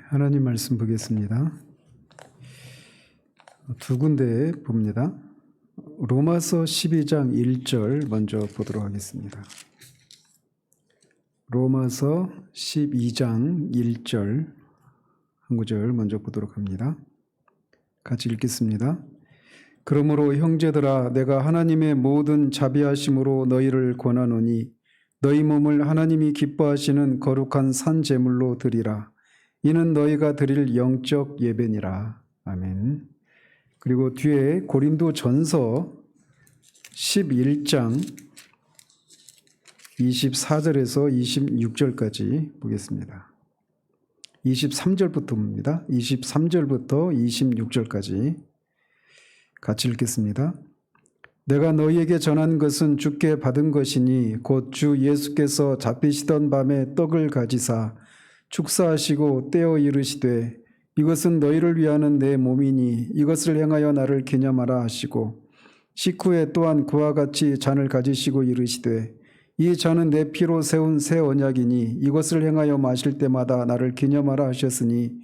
하나님 말씀 보겠습니다. 두 군데 봅니다. 로마서 12장 1절 먼저 보도록 하겠습니다. 로마서 12장 1절 한 구절 먼저 보도록 합니다. 같이 읽겠습니다. 그러므로 형제들아, 내가 하나님의 모든 자비하심으로 너희를 권하노니 너희 몸을 하나님이 기뻐하시는 거룩한 산 제물로 드리라. 이는 너희가 드릴 영적 예배니라. 아멘. 그리고 뒤에 고린도전서 11장 24절에서 26절까지 보겠습니다. 23절부터입니다. 23절부터 26절까지 같이 읽겠습니다. 내가 너희에게 전한 것은 주께 받은 것이니 곧 주 예수께서 잡히시던 밤에 떡을 가지사 축사하시고 떼어 이르시되 이것은 너희를 위하는 내 몸이니 이것을 행하여 나를 기념하라 하시고 식후에 또한 그와 같이 잔을 가지시고 이르시되 이 잔은 내 피로 세운 새 언약이니 이것을 행하여 마실 때마다 나를 기념하라 하셨으니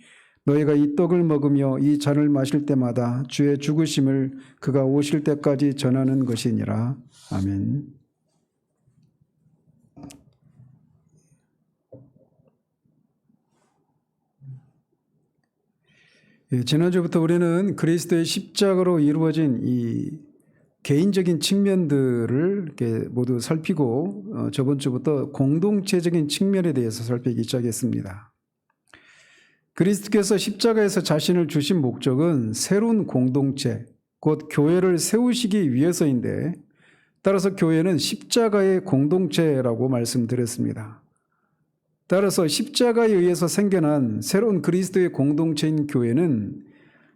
너희가 이 떡을 먹으며 이 잔을 마실 때마다 주의 죽으심을 그가 오실 때까지 전하는 것이니라. 아멘. 지난주부터 우리는 그리스도의 십자가로 이루어진 이 개인적인 측면들을 이렇게 모두 살피고 저번 주부터 공동체적인 측면에 대해서 살피기 시작했습니다. 그리스도께서 십자가에서 자신을 주신 목적은 새로운 공동체, 곧 교회를 세우시기 위해서인데 따라서 교회는 십자가의 공동체라고 말씀드렸습니다. 따라서 십자가에 의해서 생겨난 새로운 그리스도의 공동체인 교회는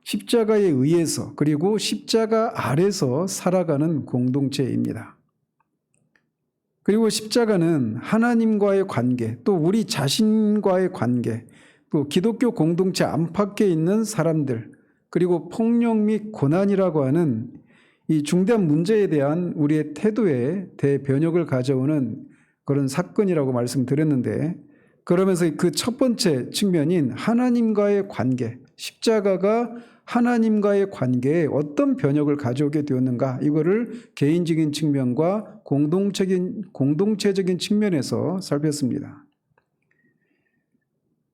십자가에 의해서 그리고 십자가 아래서 살아가는 공동체입니다. 그리고 십자가는 하나님과의 관계, 또 우리 자신과의 관계, 또 기독교 공동체 안팎에 있는 사람들, 그리고 폭력 및 고난이라고 하는 이 중대한 문제에 대한 우리의 태도에 대변혁을 가져오는 그런 사건이라고 말씀드렸는데, 그러면서 그 첫 번째 측면인 하나님과의 관계, 십자가가 하나님과의 관계에 어떤 변혁을 가져오게 되었는가, 이거를 개인적인 측면과 공동체적인 측면에서 살폈습니다.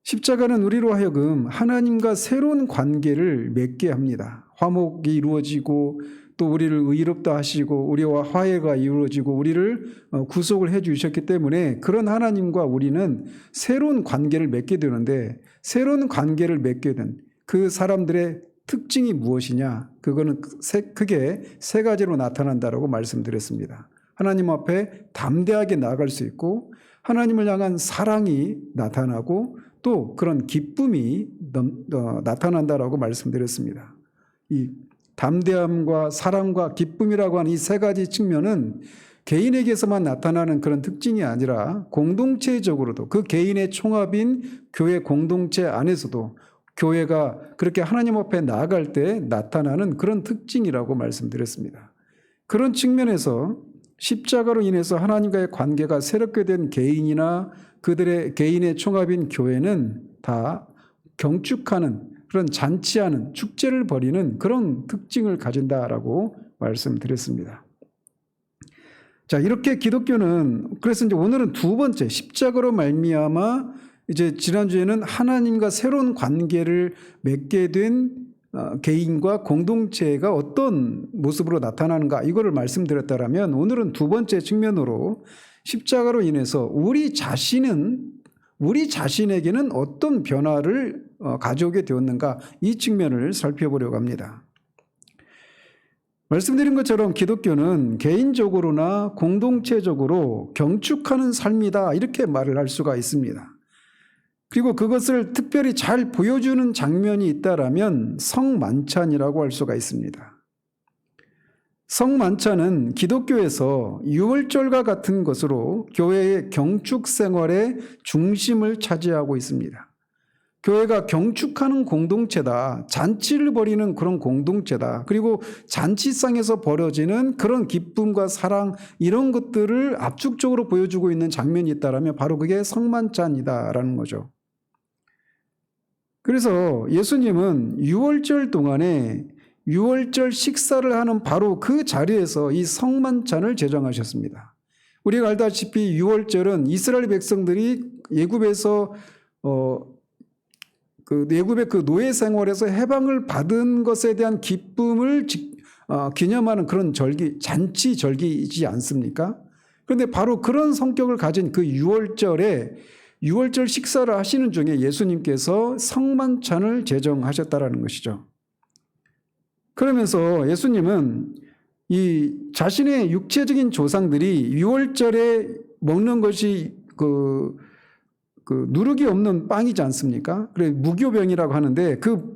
십자가는 우리로 하여금 하나님과 새로운 관계를 맺게 합니다. 화목이 이루어지고 또 우리를 의롭다 하시고 우리와 화해가 이루어지고 우리를 구속을 해 주셨기 때문에 그런 하나님과 우리는 새로운 관계를 맺게 되는데, 새로운 관계를 맺게 된 그 사람들의 특징이 무엇이냐? 그거는 크게 세 가지로 나타난다라고 말씀드렸습니다. 하나님 앞에 담대하게 나아갈 수 있고, 하나님을 향한 사랑이 나타나고, 또 그런 기쁨이 나타난다라고 말씀드렸습니다. 이 담대함과 사랑과 기쁨이라고 하는 이 세 가지 측면은 개인에게서만 나타나는 그런 특징이 아니라 공동체적으로도, 그 개인의 총합인 교회 공동체 안에서도 교회가 그렇게 하나님 앞에 나아갈 때 나타나는 그런 특징이라고 말씀드렸습니다. 그런 측면에서 십자가로 인해서 하나님과의 관계가 새롭게 된 개인이나 그들의 개인의 총합인 교회는 다 경축하는, 그런 잔치하는, 축제를 벌이는 그런 특징을 가진다라고 말씀드렸습니다. 자, 이렇게 기독교는, 그래서 이제 오늘은 두 번째, 십자가로 말미암아 이제 지난주에는 하나님과 새로운 관계를 맺게 된 개인과 공동체가 어떤 모습으로 나타나는가, 이거를 말씀드렸다라면 오늘은 두 번째 측면으로 십자가로 인해서 우리 자신에게는 어떤 변화를 가져오게 되었는가, 이 측면을 살펴보려고 합니다. 말씀드린 것처럼 기독교는 개인적으로나 공동체적으로 경축하는 삶이다, 이렇게 말을 할 수가 있습니다. 그리고 그것을 특별히 잘 보여주는 장면이 있다라면 성만찬이라고 할 수가 있습니다. 성만찬은 기독교에서 유월절과 같은 것으로 교회의 경축 생활의 중심을 차지하고 있습니다. 교회가 경축하는 공동체다, 잔치를 벌이는 그런 공동체다, 그리고 잔치상에서 벌어지는 그런 기쁨과 사랑, 이런 것들을 압축적으로 보여주고 있는 장면이 있다라면 바로 그게 성만찬이다라는 거죠. 그래서 예수님은 유월절 동안에 유월절 식사를 하는 바로 그 자리에서 이 성만찬을 제정하셨습니다. 우리가 알다시피 유월절은 이스라엘 백성들이 예굽에서 예굽의 그 노예 생활에서 해방을 받은 것에 대한 기쁨을 기념하는 그런 잔치 절기이지 않습니까? 그런데 바로 그런 성격을 가진 그 유월절에 유월절 식사를 하시는 중에 예수님께서 성만찬을 제정하셨다라는 것이죠. 그러면서 예수님은 이 자신의 육체적인 조상들이 유월절에 먹는 것이 그 누룩이 없는 빵이지 않습니까? 그래 무교병이라고 하는데 그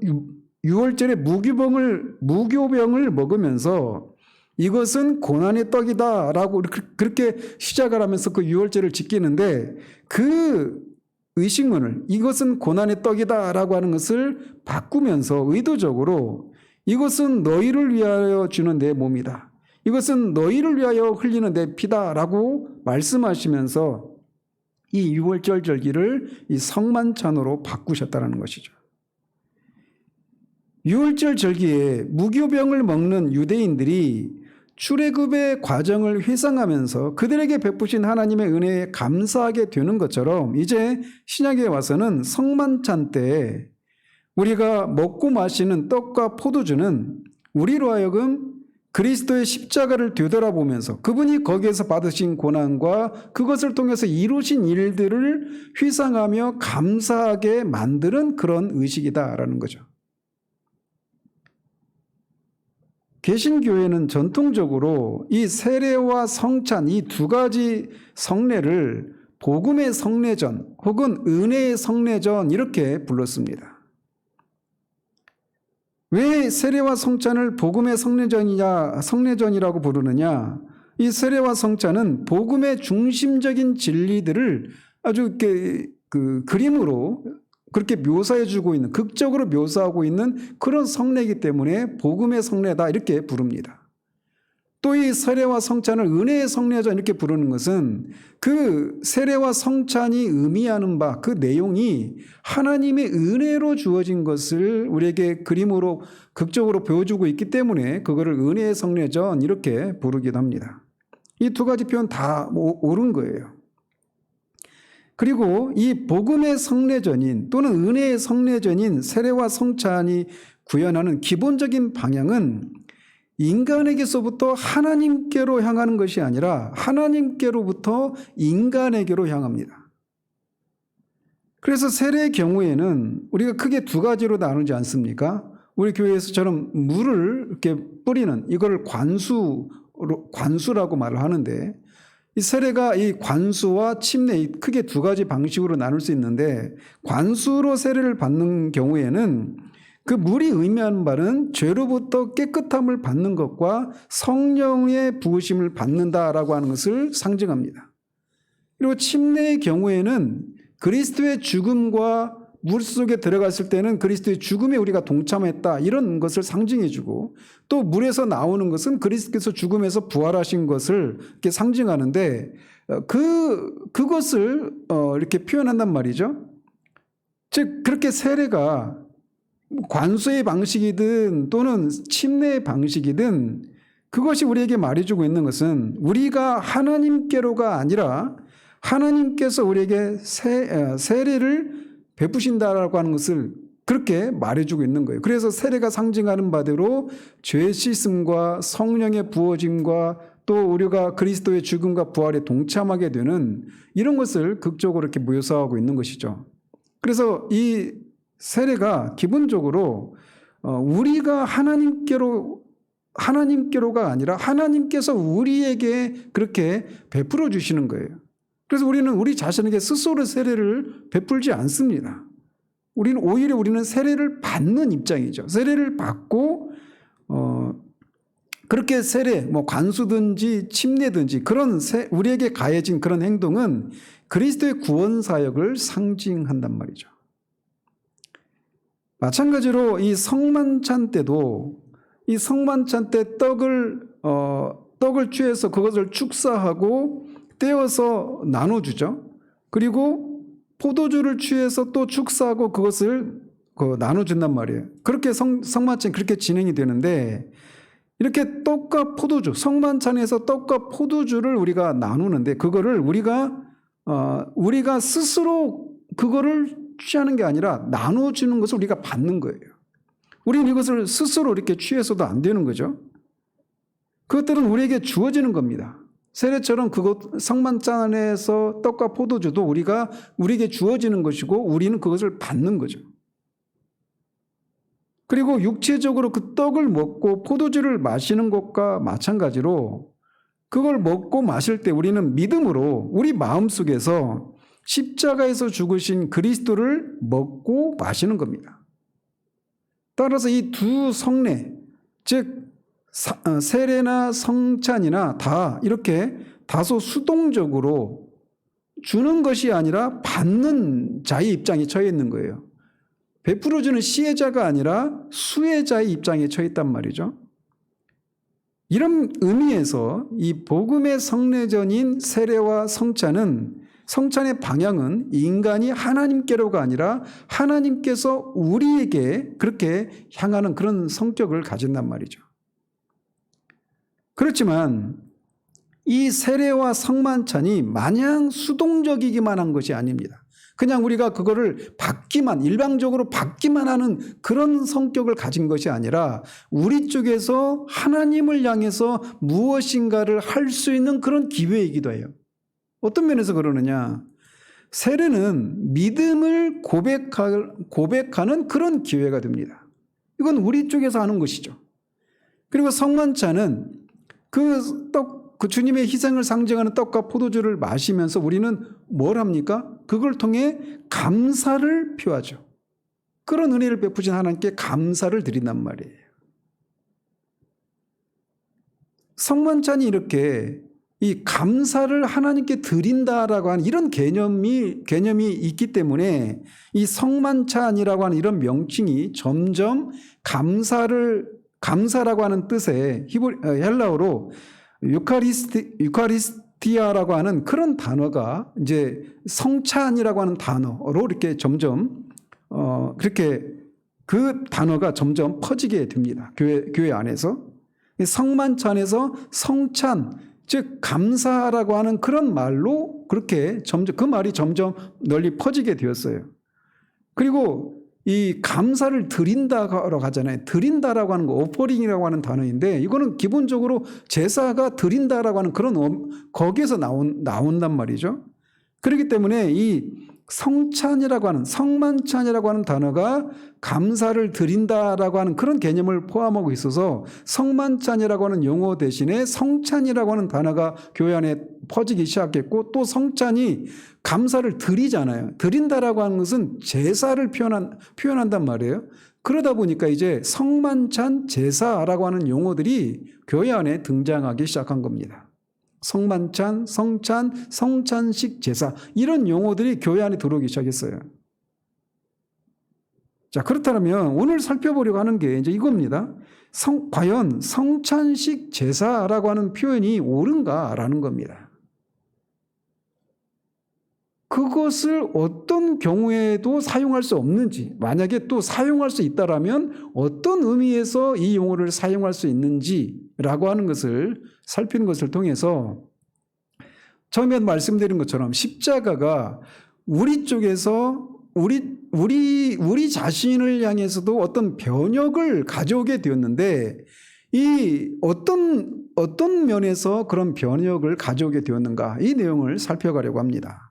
유월절에 무교병을 먹으면서 이것은 고난의 떡이다라고 그렇게 시작을 하면서 그 유월절을 지키는데 그 의식문을 이것은 고난의 떡이다라고 하는 것을 바꾸면서 의도적으로 이것은 너희를 위하여 주는 내 몸이다. 이것은 너희를 위하여 흘리는 내 피다라고 말씀하시면서 이 유월절 절기를 이 성만찬으로 바꾸셨다는 것이죠. 유월절 절기에 무교병을 먹는 유대인들이 출애굽의 과정을 회상하면서 그들에게 베푸신 하나님의 은혜에 감사하게 되는 것처럼 이제 신약에 와서는 성만찬 때 우리가 먹고 마시는 떡과 포도주는 우리로 하여금 그리스도의 십자가를 되돌아보면서 그분이 거기에서 받으신 고난과 그것을 통해서 이루신 일들을 회상하며 감사하게 만드는 그런 의식이다라는 거죠. 개신교회는 전통적으로 이 세례와 성찬 이 두 가지 성례를 복음의 성례전 혹은 은혜의 성례전 이렇게 불렀습니다. 왜 세례와 성찬을 복음의 성례전이라고 부르느냐? 이 세례와 성찬은 복음의 중심적인 진리들을 아주 이렇게 그림으로 그렇게 묘사해주고 있는, 극적으로 묘사하고 있는 그런 성례이기 때문에 복음의 성례다 이렇게 부릅니다. 또 이 세례와 성찬을 은혜의 성례전 이렇게 부르는 것은 그 세례와 성찬이 의미하는 바 그 내용이 하나님의 은혜로 주어진 것을 우리에게 그림으로 극적으로 보여주고 있기 때문에 그거를 은혜의 성례전 이렇게 부르기도 합니다. 이 두 가지 표현 다 옳은 거예요. 그리고 이 복음의 성례전인 또는 은혜의 성례전인 세례와 성찬이 구현하는 기본적인 방향은 인간에게서부터 하나님께로 향하는 것이 아니라 하나님께로부터 인간에게로 향합니다. 그래서 세례의 경우에는 우리가 크게 두 가지로 나누지 않습니까? 우리 교회에서처럼 물을 이렇게 뿌리는 이걸 관수라고 말을 하는데 이 세례가 이 관수와 침례 크게 두 가지 방식으로 나눌 수 있는데 관수로 세례를 받는 경우에는 그 물이 의미하는 바는 죄로부터 깨끗함을 받는 것과 성령의 부으심을 받는다라고 하는 것을 상징합니다. 그리고 침례의 경우에는 그리스도의 죽음과 물속에 들어갔을 때는 그리스도의 죽음에 우리가 동참했다 이런 것을 상징해주고 또 물에서 나오는 것은 그리스도께서 죽음에서 부활하신 것을 이렇게 상징하는데 그것을 이렇게 표현한단 말이죠. 즉 그렇게 세례가 관수의 방식이든 또는 침례의 방식이든 그것이 우리에게 말해주고 있는 것은 우리가 하나님께로가 아니라 하나님께서 우리에게 세례를 베푸신다라고 하는 것을 그렇게 말해주고 있는 거예요. 그래서 세례가 상징하는 바대로 죄 씻음과 성령의 부어짐과 또 우리가 그리스도의 죽음과 부활에 동참하게 되는 이런 것을 극적으로 이렇게 묘사하고 있는 것이죠. 그래서 이 세례가 기본적으로 우리가 하나님께로가 아니라 하나님께서 우리에게 그렇게 베풀어 주시는 거예요. 그래서 우리는 우리 자신에게 스스로 세례를 베풀지 않습니다. 오히려 우리는 세례를 받는 입장이죠. 세례를 받고 그렇게 세례, 관수든지 침례든지 그런 우리에게 가해진 그런 행동은 그리스도의 구원 사역을 상징한단 말이죠. 마찬가지로 이 성만찬 때도 이 성만찬 때 떡을 취해서 그것을 축사하고 떼어서 나눠주죠. 그리고 포도주를 취해서 또 축사하고 그것을 나눠준단 말이에요. 그렇게 성만찬이 그렇게 진행이 되는데, 이렇게 떡과 포도주, 성만찬에서 떡과 포도주를 우리가 나누는데, 그거를 우리가 스스로 그거를 취하는 게 아니라 나눠주는 것을 우리가 받는 거예요. 우리는 이것을 스스로 이렇게 취해서도 안 되는 거죠. 그것들은 우리에게 주어지는 겁니다. 세례처럼 그것 성만찬에서 떡과 포도주도 우리에게 주어지는 것이고 우리는 그것을 받는 거죠. 그리고 육체적으로 그 떡을 먹고 포도주를 마시는 것과 마찬가지로 그걸 먹고 마실 때 우리는 믿음으로 우리 마음속에서 십자가에서 죽으신 그리스도를 먹고 마시는 겁니다. 따라서 이 두 성례, 즉 세례나 성찬이나 다 이렇게 다소 수동적으로 주는 것이 아니라 받는 자의 입장에 처해 있는 거예요. 베풀어주는 시혜자가 아니라 수혜자의 입장에 처해 있단 말이죠. 이런 의미에서 이 복음의 성례전인 세례와 성찬의 방향은 인간이 하나님께로가 아니라 하나님께서 우리에게 그렇게 향하는 그런 성격을 가진단 말이죠. 그렇지만 이 세례와 성만찬이 마냥 수동적이기만 한 것이 아닙니다. 그냥 우리가 그거를 일방적으로 받기만 하는 그런 성격을 가진 것이 아니라 우리 쪽에서 하나님을 향해서 무엇인가를 할 수 있는 그런 기회이기도 해요. 어떤 면에서 그러느냐? 세례는 믿음을 고백하는 그런 기회가 됩니다. 이건 우리 쪽에서 하는 것이죠. 그리고 성만찬은 그 주님의 희생을 상징하는 떡과 포도주를 마시면서 우리는 뭘 합니까? 그걸 통해 감사를 표하죠. 그런 은혜를 베푸신 하나님께 감사를 드린단 말이에요. 성만찬이 이렇게 이 감사를 하나님께 드린다라고 하는 이런 개념이 있기 때문에 이 성만찬이라고 하는 이런 명칭이 점점 감사라고 하는 뜻의 헬라어로 유카리스티아라고 하는 그런 단어가 이제 성찬이라고 하는 단어로 이렇게 점점 그렇게 그 단어가 점점 퍼지게 됩니다. 교회 안에서 성만찬에서 성찬, 즉 감사라고 하는 그런 말로 그렇게 점점 그 말이 점점 널리 퍼지게 되었어요. 그리고 이 감사를 드린다고 하잖아요. 드린다라고 하는 거 오퍼링이라고 하는 단어인데 이거는 기본적으로 제사가 드린다라고 하는 그런 거기에서 나온단 말이죠. 그렇기 때문에 이 성만찬이라고 하는 단어가 감사를 드린다라고 하는 그런 개념을 포함하고 있어서 성만찬이라고 하는 용어 대신에 성찬이라고 하는 단어가 교회 안에 퍼지기 시작했고 또 성찬이 감사를 드리잖아요. 드린다라고 하는 것은 제사를 표현한단 말이에요. 그러다 보니까 이제 성만찬 제사라고 하는 용어들이 교회 안에 등장하기 시작한 겁니다. 성만찬, 성찬, 성찬식 제사 이런 용어들이 교회 안에 들어오기 시작했어요. 자, 그렇다면 오늘 살펴보려고 하는 게 이제 이겁니다. 과연 성찬식 제사라고 하는 표현이 옳은가라는 겁니다. 그것을 어떤 경우에도 사용할 수 없는지, 만약에 또 사용할 수 있다라면 어떤 의미에서 이 용어를 사용할 수 있는지라고 하는 것을 살피는 것을 통해서 처음에 말씀드린 것처럼 십자가가 우리 쪽에서 우리 자신을 향해서도 어떤 변혁을 가져오게 되었는데 이 어떤 면에서 그런 변혁을 가져오게 되었는가 이 내용을 살펴가려고 합니다.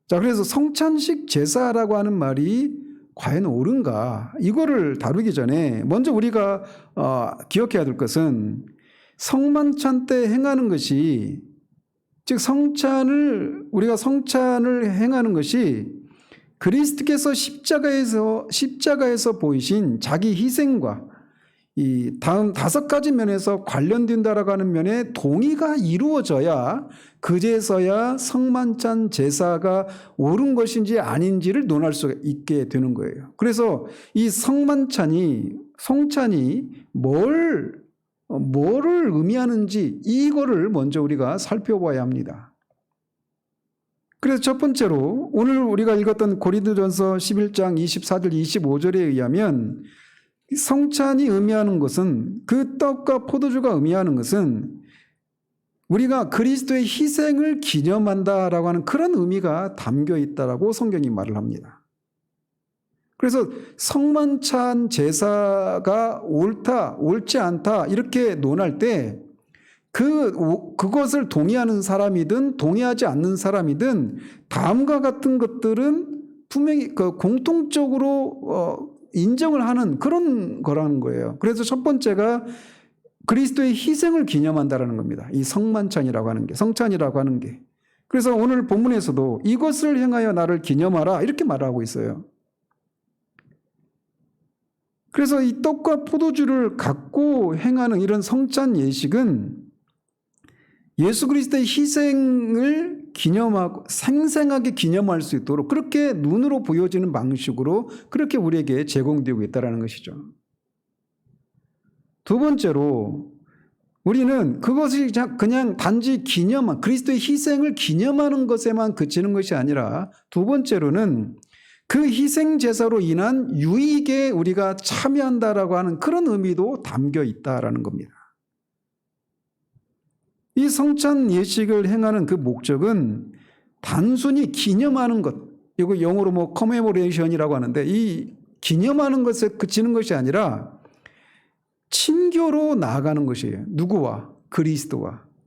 자, 그래서 성찬식 제사라고 하는 말이 과연 옳은가? 이거를 다루기 전에 먼저 우리가 기억해야 될 것은 성만찬 때 행하는 것이 즉 우리가 성찬을 행하는 것이 그리스도께서 십자가에서 보이신 자기 희생과 이 다음 5가지 면에서 관련된다라고 하는 면에 동의가 이루어져야 그제서야 성만찬 제사가 옳은 것인지 아닌지를 논할 수 있게 되는 거예요. 그래서 이 성찬이 뭐를 의미하는지 이거를 먼저 우리가 살펴봐야 합니다. 그래서 첫 번째로 오늘 우리가 읽었던 고린도전서 11장 24절 25절에 의하면 성찬이 의미하는 것은, 그 떡과 포도주가 의미하는 것은 우리가 그리스도의 희생을 기념한다라고 하는 그런 의미가 담겨 있다라고 성경이 말을 합니다. 그래서 성만찬 제사가 옳다, 옳지 않다 이렇게 논할 때 그것을 동의하는 사람이든 동의하지 않는 사람이든 다음과 같은 것들은 분명히 공통적으로 인정을 하는 그런 거라는 거예요. 그래서 첫 번째가 그리스도의 희생을 기념한다라는 겁니다. 이 성만찬이라고 하는 게, 성찬이라고 하는 게. 그래서 오늘 본문에서도 이것을 행하여 나를 기념하라 이렇게 말하고 있어요. 그래서 이 떡과 포도주를 갖고 행하는 이런 성찬 예식은 예수 그리스도의 희생을 기념하고 생생하게 기념할 수 있도록 그렇게 눈으로 보여지는 방식으로 그렇게 우리에게 제공되고 있다는 것이죠. 두 번째로 우리는 그것이 그냥 단지 그리스도의 희생을 기념하는 것에만 그치는 것이 아니라 두 번째로는 그 희생 제사로 인한 유익에 우리가 참여한다라고 하는 그런 의미도 담겨 있다라는 겁니다. 이 성찬 예식을 행하는 그 목적은 단순히 기념하는 것, 이거 영어로 commemoration이라고 하는데 이 기념하는 것에 그치는 것이 아니라 친교로 나아가는 것이에요. 누구와?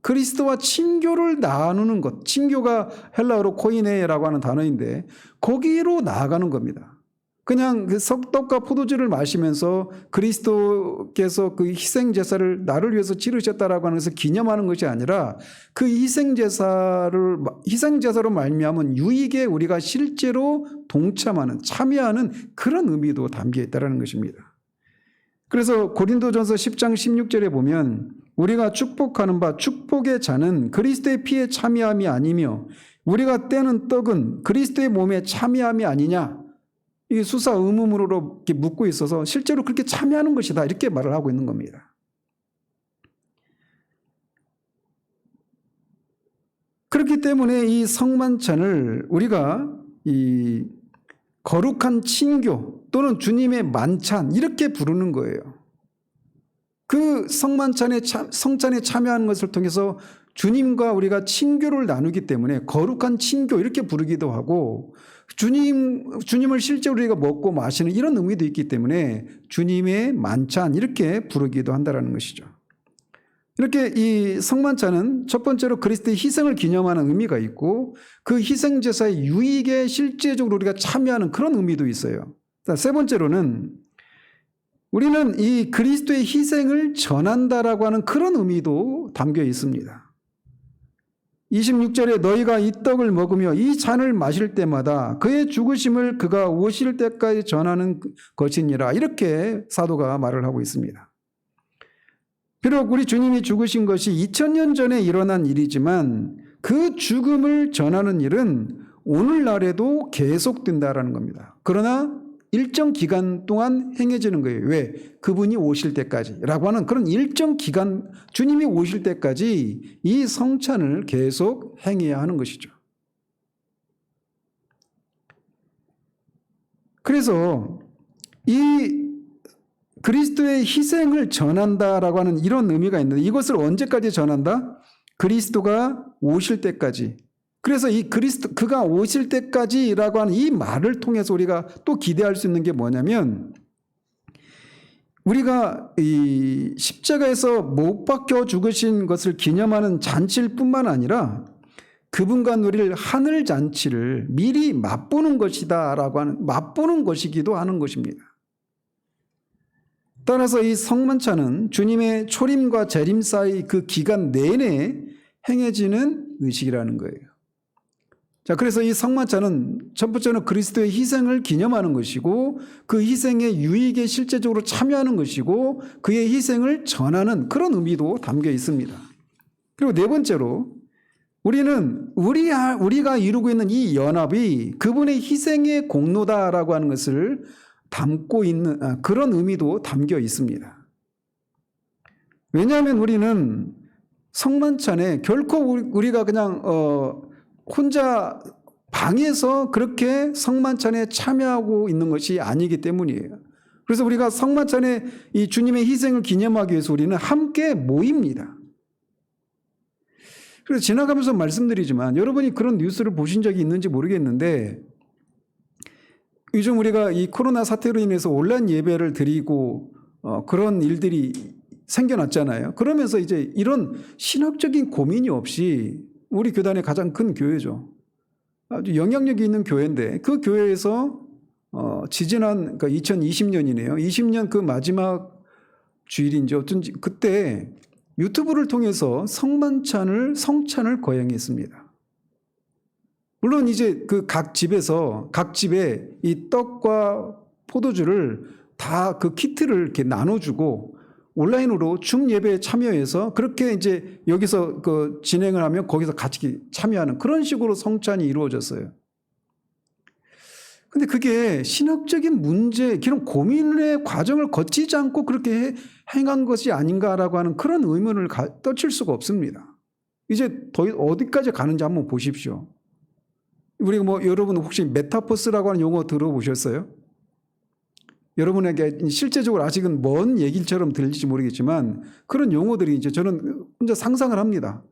그리스도와 친교를 나누는 것. 친교가 헬라어로 코이네라고 하는 단어인데 거기로 나아가는 겁니다. 그냥 그 떡과 포도주를 마시면서 그리스도께서 그 희생 제사를 나를 위해서 치르셨다라고 하면서 기념하는 것이 아니라 그 희생 제사로 말미암은 유익에 우리가 실제로 동참하는, 참여하는 그런 의미도 담겨 있다는 것입니다. 그래서 고린도전서 10장 16절에 보면 우리가 축복하는 바 축복의 잔은 그리스도의 피에 참여함이 아니며 우리가 떼는 떡은 그리스도의 몸에 참여함이 아니냐, 이게 수사 의문으로 이렇게 묻고 있어서 실제로 그렇게 참여하는 것이다 이렇게 말을 하고 있는 겁니다. 그렇기 때문에 이 성만찬을 우리가 이 거룩한 친교 또는 주님의 만찬 이렇게 부르는 거예요. 그 성찬에 참여하는 것을 통해서 주님과 우리가 친교를 나누기 때문에 거룩한 친교 이렇게 부르기도 하고, 주님을 실제로 우리가 먹고 마시는 이런 의미도 있기 때문에 주님의 만찬 이렇게 부르기도 한다는 것이죠. 이렇게 이 성만찬은 첫 번째로 그리스도의 희생을 기념하는 의미가 있고 그 희생제사의 유익에 실제적으로 우리가 참여하는 그런 의미도 있어요. 세 번째로는 우리는 이 그리스도의 희생을 전한다라고 하는 그런 의미도 담겨 있습니다. 26절에 너희가 이 떡을 먹으며 이 잔을 마실 때마다 그의 죽으심을 그가 오실 때까지 전하는 것이니라 이렇게 사도가 말을 하고 있습니다. 비록 우리 주님이 죽으신 것이 2000년 전에 일어난 일이지만 그 죽음을 전하는 일은 오늘날에도 계속된다라는 겁니다. 그러나 일정 기간 동안 행해지는 거예요. 왜? 그분이 오실 때까지 라고 하는 그런 일정 기간, 주님이 오실 때까지 이 성찬을 계속 행해야 하는 것이죠. 그래서 이 그리스도의 희생을 전한다라고 하는 이런 의미가 있는데 이것을 언제까지 전한다? 그리스도가 오실 때까지. 그래서 이 그가 오실 때까지라고 하는 이 말을 통해서 우리가 또 기대할 수 있는 게 뭐냐면 우리가 이 십자가에서 못 박혀 죽으신 것을 기념하는 잔치일 뿐만 아니라 그분과 누릴 하늘 잔치를 미리 맛보는 것이다라고 하는 맛보는 것이기도 하는 것입니다. 따라서 이 성만찬은 주님의 초림과 재림 사이 그 기간 내내 행해지는 의식이라는 거예요. 자, 그래서 이 성만찬은 첫 번째는 그리스도의 희생을 기념하는 것이고 그 희생의 유익에 실제적으로 참여하는 것이고 그의 희생을 전하는 그런 의미도 담겨 있습니다. 그리고 네 번째로 우리는 우리가 이루고 있는 이 연합이 그분의 희생의 공로다라고 하는 것을 담고 있는 그런 의미도 담겨 있습니다. 왜냐하면 우리는 성만찬에 결코 우리가 그냥 혼자 방에서 그렇게 성만찬에 참여하고 있는 것이 아니기 때문이에요. 그래서 우리가 성만찬에 이 주님의 희생을 기념하기 위해서 우리는 함께 모입니다. 그래서 지나가면서 말씀드리지만 여러분이 그런 뉴스를 보신 적이 있는지 모르겠는데 요즘 우리가 이 코로나 사태로 인해서 온라인 예배를 드리고 그런 일들이 생겨났잖아요. 그러면서 이제 이런 신학적인 고민이 없이 우리 교단의 가장 큰 교회죠. 아주 영향력이 있는 교회인데 그 교회에서 지지난 그러니까 2020년이네요. 20년 그 마지막 주일인지 어쩐지 그때 유튜브를 통해서 성찬을 거행했습니다. 물론 이제 그 각 집에 이 떡과 포도주를 다 그 키트를 이렇게 나눠주고 온라인으로 중예배에 참여해서 그렇게 이제 여기서 그 진행을 하면 거기서 같이 참여하는 그런 식으로 성찬이 이루어졌어요. 근데 그게 신학적인 문제, 그런 고민의 과정을 거치지 않고 그렇게 행한 것이 아닌가라고 하는 그런 의문을 떨칠 수가 없습니다. 이제 어디까지 가는지 한번 보십시오. 우리 여러분 혹시 메타버스라고 하는 용어 들어보셨어요? 여러분에게 실제적으로 아직은 먼 얘기처럼 들릴지 모르겠지만 그런 용어들이 이제 저는 혼자 상상을 합니다.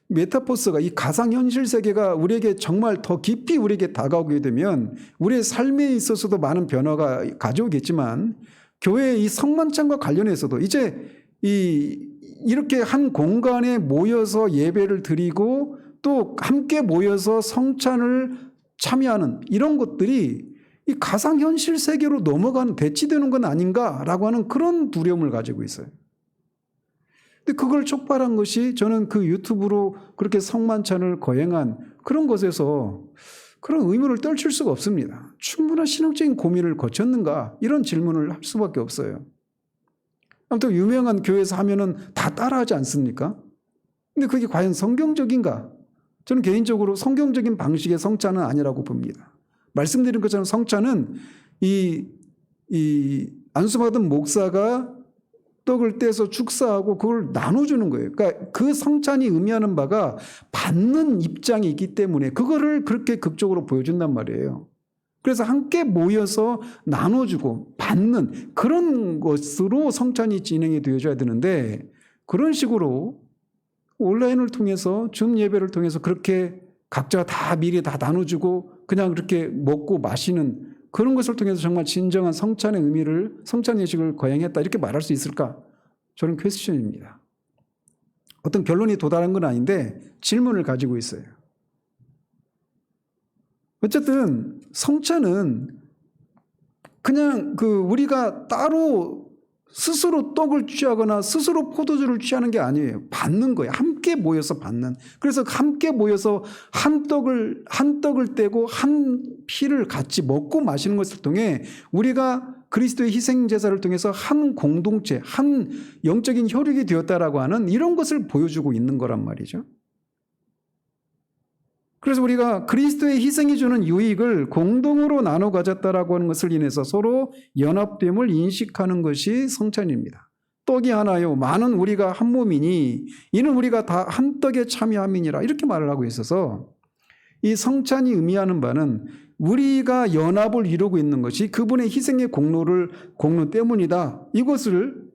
메타버스가 이 가상현실 세계가 우리에게 정말 더 깊이 우리에게 다가오게 되면 우리의 삶에 있어서도 많은 변화가 가져오겠지만 교회의 이 성만찬과 관련해서도 이제 이렇게 한 공간에 모여서 예배를 드리고 또 함께 모여서 성찬을 참여하는 이런 것들이 이 가상현실 세계로 넘어가는 대치되는 건 아닌가라고 하는 그런 두려움을 가지고 있어요. 근데 그걸 촉발한 것이 저는 그 유튜브로 그렇게 성만찬을 거행한 그런 것에서 그런 의문을 떨칠 수가 없습니다. 충분한 신학적인 고민을 거쳤는가 이런 질문을 할 수밖에 없어요. 아무튼 유명한 교회에서 하면은 다 따라하지 않습니까? 근데 그게 과연 성경적인가? 저는 개인적으로 성경적인 방식의 성찬은 아니라고 봅니다. 말씀드린 것처럼 성찬은 이 안수받은 목사가 떡을 떼서 축사하고 그걸 나눠주는 거예요. 그러니까 그 성찬이 의미하는 바가 받는 입장이 있기 때문에 그거를 그렇게 극적으로 보여준단 말이에요. 그래서 함께 모여서 나눠주고 받는 그런 것으로 성찬이 진행이 되어져야 되는데 그런 식으로 온라인을 통해서 줌 예배를 통해서 그렇게 각자 다 미리 다 나눠주고 그냥 그렇게 먹고 마시는 그런 것을 통해서 정말 진정한 성찬의 의미를 성찬 예식을 거행했다 이렇게 말할 수 있을까? 저는 퀘스천입니다. 어떤 결론이 도달한 건 아닌데 질문을 가지고 있어요. 어쨌든 성찬은 그냥 우리가 따로 스스로 떡을 취하거나 스스로 포도주를 취하는 게 아니에요. 받는 거예요. 함께 모여서 받는. 그래서 함께 모여서 한 떡을 떼고 한 피를 같이 먹고 마시는 것을 통해 우리가 그리스도의 희생 제사를 통해서 한 공동체, 한 영적인 혈육이 되었다라고 하는 이런 것을 보여주고 있는 거란 말이죠. 그래서 우리가 그리스도의 희생이 주는 유익을 공동으로 나눠 가졌다라고 하는 것을 인해서 서로 연합됨을 인식하는 것이 성찬입니다. 떡이 하나요 많은 우리가 한 몸이니 이는 우리가 다 한 떡에 참여함이니라 이렇게 말을 하고 있어서 이 성찬이 의미하는 바는 우리가 연합을 이루고 있는 것이 그분의 희생의 공로 때문이다. 이것을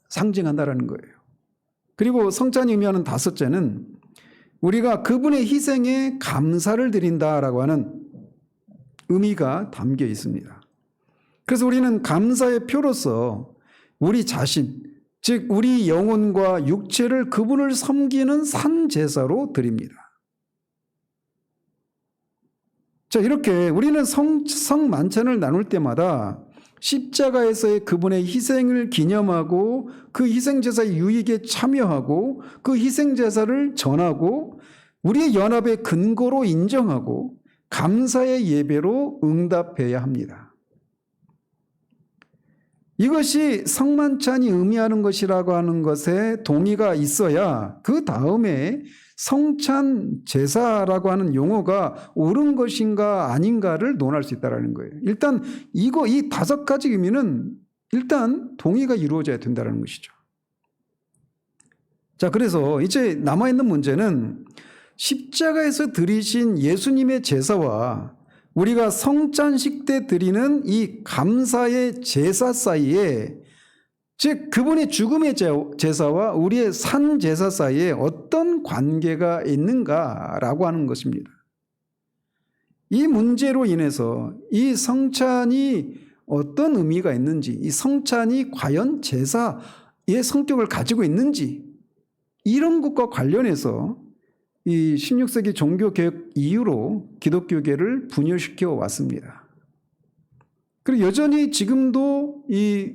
상징한다라는 거예요. 그리고 성찬이 의미하는 다섯째는 우리가 그분의 희생에 감사를 드린다라고 하는 의미가 담겨 있습니다. 그래서 우리는 감사의 표로서 우리 자신, 즉 우리 영혼과 육체를 그분을 섬기는 산제사로 드립니다. 자, 이렇게 우리는 성만찬을 나눌 때마다 십자가에서의 그분의 희생을 기념하고 그 희생제사의 유익에 참여하고 그 희생제사를 전하고 우리의 연합의 근거로 인정하고 감사의 예배로 응답해야 합니다. 이것이 성만찬이 의미하는 것이라고 하는 것에 동의가 있어야 그 다음에 성찬 제사라고 하는 용어가 옳은 것인가 아닌가를 논할 수 있다는 거예요. 일단 이 5가지 의미는 일단 동의가 이루어져야 된다는 것이죠. 자, 그래서 이제 남아있는 문제는 십자가에서 드리신 예수님의 제사와 우리가 성찬식 때 드리는 이 감사의 제사 사이에, 즉 그분의 죽음의 제사와 우리의 산 제사 사이에 어떤 관계가 있는가라고 하는 것입니다. 이 문제로 인해서 이 성찬이 어떤 의미가 있는지, 이 성찬이 과연 제사의 성격을 가지고 있는지, 이런 것과 관련해서 이 16세기 종교개혁 이후로 기독교계를 분열시켜 왔습니다. 그리고 여전히 지금도 이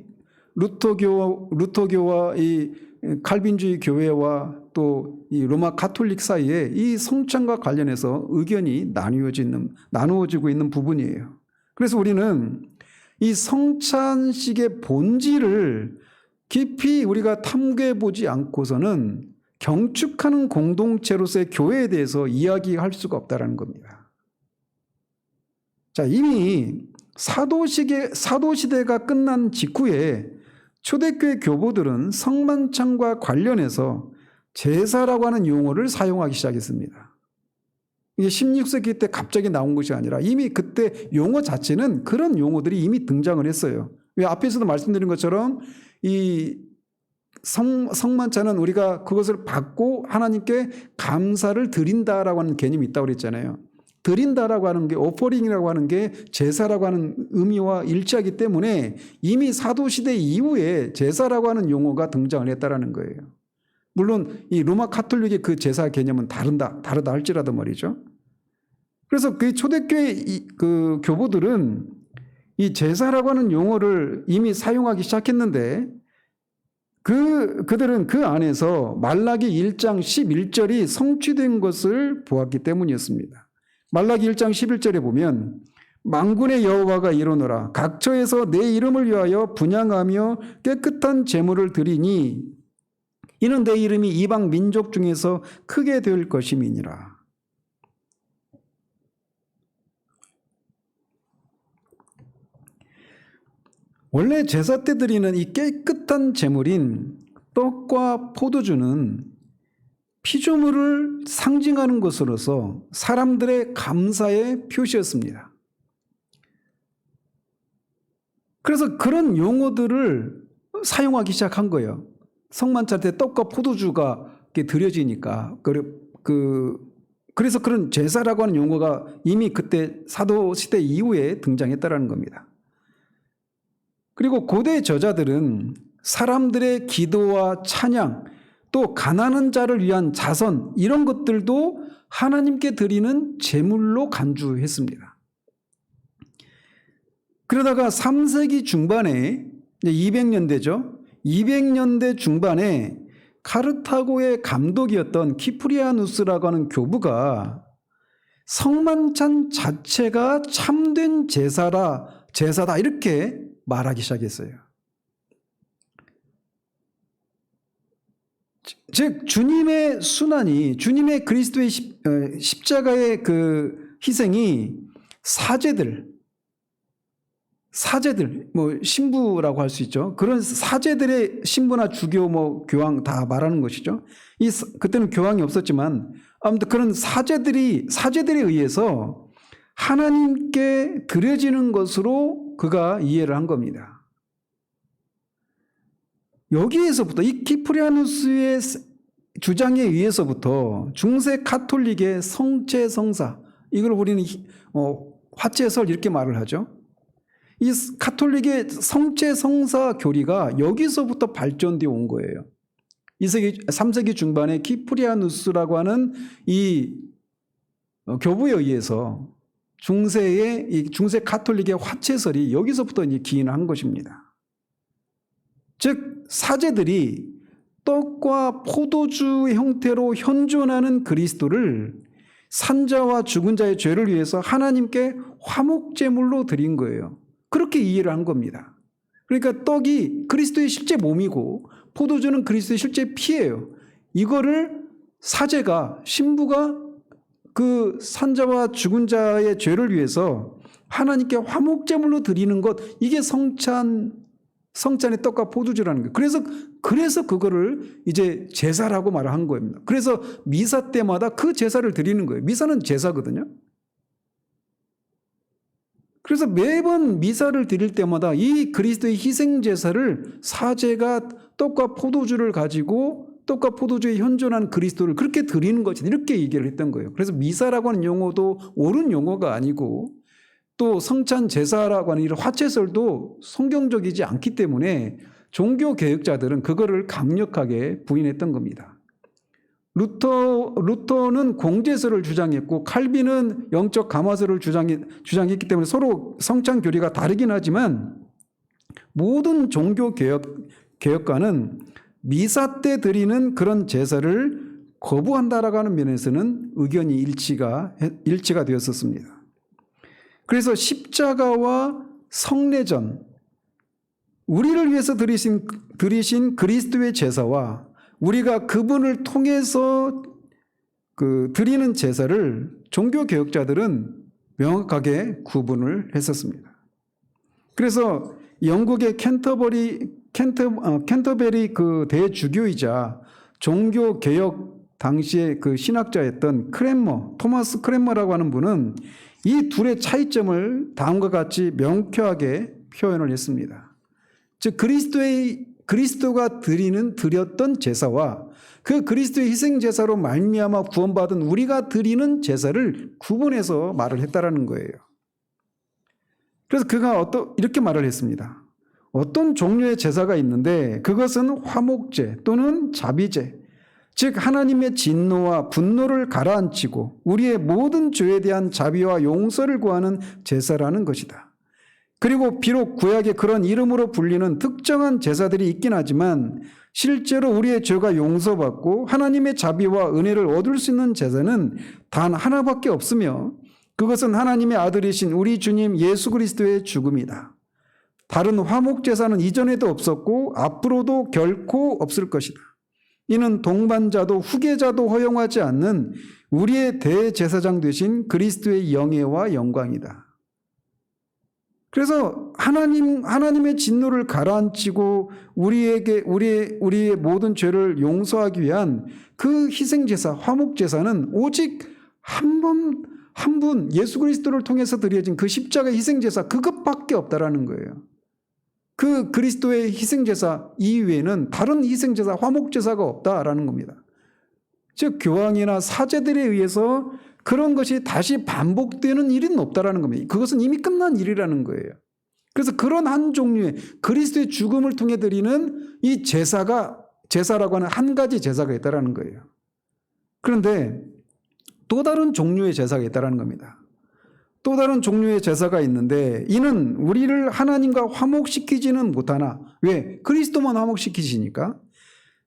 루터교와 이 칼빈주의 교회와 또 이 로마 가톨릭 사이에 이 성찬과 관련해서 의견이 나누어지고 있는 부분이에요. 그래서 우리는 이 성찬식의 본질을 깊이 우리가 탐구해 보지 않고서는 경축하는 공동체로서의 교회에 대해서 이야기할 수가 없다는 겁니다. 자, 이미 사도시대가 끝난 직후에 초대교회 교보들은 성만찬과 관련해서 제사라고 하는 용어를 사용하기 시작했습니다. 이게 16세기 때 갑자기 나온 것이 아니라 이미 그때 용어 자체는 그런 용어들이 이미 등장을 했어요. 왜 앞에서도 말씀드린 것처럼 이 성만찬은 우리가 그것을 받고 하나님께 감사를 드린다라고 하는 개념이 있다고 그랬잖아요. 드린다라고 하는 게 오퍼링이라고 하는 게 제사라고 하는 의미와 일치하기 때문에 이미 사도시대 이후에 제사라고 하는 용어가 등장을 했다라는 거예요. 물론 이 로마 가톨릭의 그 제사 개념은 다르다 할지라도 말이죠. 그래서 그 초대교회 그 교보들은 이 제사라고 하는 용어를 이미 사용하기 시작했는데 그들은 그 안에서 말라기 1장 11절이 성취된 것을 보았기 때문이었습니다. 말라기 1장 11절에 보면 만군의 여호와가 이르노라 각처에서 내 이름을 위하여 분향하며 깨끗한 제물을 드리니 이는 내 이름이 이방 민족 중에서 크게 될 것임이니라. 원래 제사 때 드리는 이 깨끗한 제물인 떡과 포도주는 피조물을 상징하는 것으로서 사람들의 감사의 표시였습니다. 그래서 그런 용어들을 사용하기 시작한 거예요. 성만찬 때 떡과 포도주가 드려지니까. 그래서 그런 제사라고 하는 용어가 이미 그때 사도시대 이후에 등장했다는 겁니다. 그리고 고대 저자들은 사람들의 기도와 찬양, 또 가난한 자를 위한 자선, 이런 것들도 하나님께 드리는 제물로 간주했습니다. 그러다가 3세기 중반에 200년대죠. 200년대 중반에 카르타고의 감독이었던 키프리아누스라고 하는 교부가 성만찬 자체가 참된 제사다 이렇게 말하기 시작했어요. 즉 주님의 순환이, 주님의 그리스도의 십자가의 그 희생이 사제들, 뭐 신부라고 할 수 있죠. 그런 사제들의 신부나 주교, 교황 다 말하는 것이죠. 그때는 교황이 없었지만 아무튼 그런 사제들에 의해서 하나님께 드려지는 것으로 그가 이해를 한 겁니다. 여기에서부터 이 키프리아누스의 주장에 의해서부터 중세 가톨릭의 성체성사, 이걸 우리는 화채설 이렇게 말을 하죠. 이 가톨릭의 성체성사 교리가 여기서부터 발전되어 온 거예요. 3세기 중반에 키프리아누스라고 하는 이 교부에 의해서 중세 가톨릭의 화채설이 여기서부터 이제 기인한 것입니다. 즉 사제들이 떡과 포도주의 형태로 현존하는 그리스도를 산자와 죽은 자의 죄를 위해서 하나님께 화목제물로 드린 거예요. 그렇게 이해를 한 겁니다. 그러니까 떡이 그리스도의 실제 몸이고 포도주는 그리스도의 실제 피예요. 이거를 사제가, 신부가 그 산자와 죽은 자의 죄를 위해서 하나님께 화목제물로 드리는 것, 이게 성찬 성찬의 떡과 포도주라는 거예요. 그래서 그거를 이제 제사라고 말을 한 겁니다. 그래서 미사 때마다 그 제사를 드리는 거예요. 미사는 제사거든요. 그래서 매번 미사를 드릴 때마다 이 그리스도의 희생 제사를 사제가 떡과 포도주를 가지고 떡과 포도주에 현존한 그리스도를 그렇게 드리는 것이 이렇게 얘기를 했던 거예요. 그래서 미사라고 하는 용어도 옳은 용어가 아니고 또 성찬 제사라고 하는 이런 화채설도 성경적이지 않기 때문에 종교 개혁자들은 그거를 강력하게 부인했던 겁니다. 루터는 공제설을 주장했고 칼빈은 영적 감화설을 주장했기 때문에 서로 성찬 교리가 다르긴 하지만 모든 종교 개혁가는 미사 때 드리는 그런 제사를 거부한다라고 하는 면에서는 의견이 일치가 되었었습니다. 그래서 십자가와 성례전, 우리를 위해서 드리신 그리스도의 제사와 우리가 그분을 통해서 드리는 제사를 종교개혁자들은 명확하게 구분을 했었습니다. 그래서 영국의 캔터베리 대주교이자 종교개혁 당시의 신학자였던 토마스 크랜머라고 하는 분은 이 둘의 차이점을 다음과 같이 명쾌하게 표현을 했습니다. 즉 그리스도가 드렸던 제사와 그 그리스도의 희생 제사로 말미암아 구원받은 우리가 드리는 제사를 구분해서 말을 했다라는 거예요. 그래서 그가 이렇게 말을 했습니다. 어떤 종류의 제사가 있는데 그것은 화목제 또는 자비제, 즉 하나님의 진노와 분노를 가라앉히고 우리의 모든 죄에 대한 자비와 용서를 구하는 제사라는 것이다. 그리고 비록 구약에 그런 이름으로 불리는 특정한 제사들이 있긴 하지만 실제로 우리의 죄가 용서받고 하나님의 자비와 은혜를 얻을 수 있는 제사는 단 하나밖에 없으며 그것은 하나님의 아들이신 우리 주님 예수 그리스도의 죽음이다. 다른 화목제사는 이전에도 없었고 앞으로도 결코 없을 것이다. 이는 동반자도 후계자도 허용하지 않는 우리의 대제사장 되신 그리스도의 영예와 영광이다. 그래서 하나님의 진노를 가라앉히고 우리의 모든 죄를 용서하기 위한 그 희생제사, 화목제사는 오직 한 분 예수 그리스도를 통해서 드려진 그 십자가 희생제사 그것밖에 없다라는 거예요. 그 그리스도의 희생제사 이외에는 다른 희생제사, 화목제사가 없다라는 겁니다. 즉 교황이나 사제들에 의해서 그런 것이 다시 반복되는 일은 없다라는 겁니다. 그것은 이미 끝난 일이라는 거예요. 그래서 그런 한 종류의 그리스도의 죽음을 통해 드리는 이 제사라고 하는 한 가지 제사가 있다라는 거예요. 그런데 또 다른 종류의 제사가 있다라는 겁니다. 또 다른 종류의 제사가 있는데 이는 우리를 하나님과 화목시키지는 못하나 왜? 그리스도만 화목시키시니까.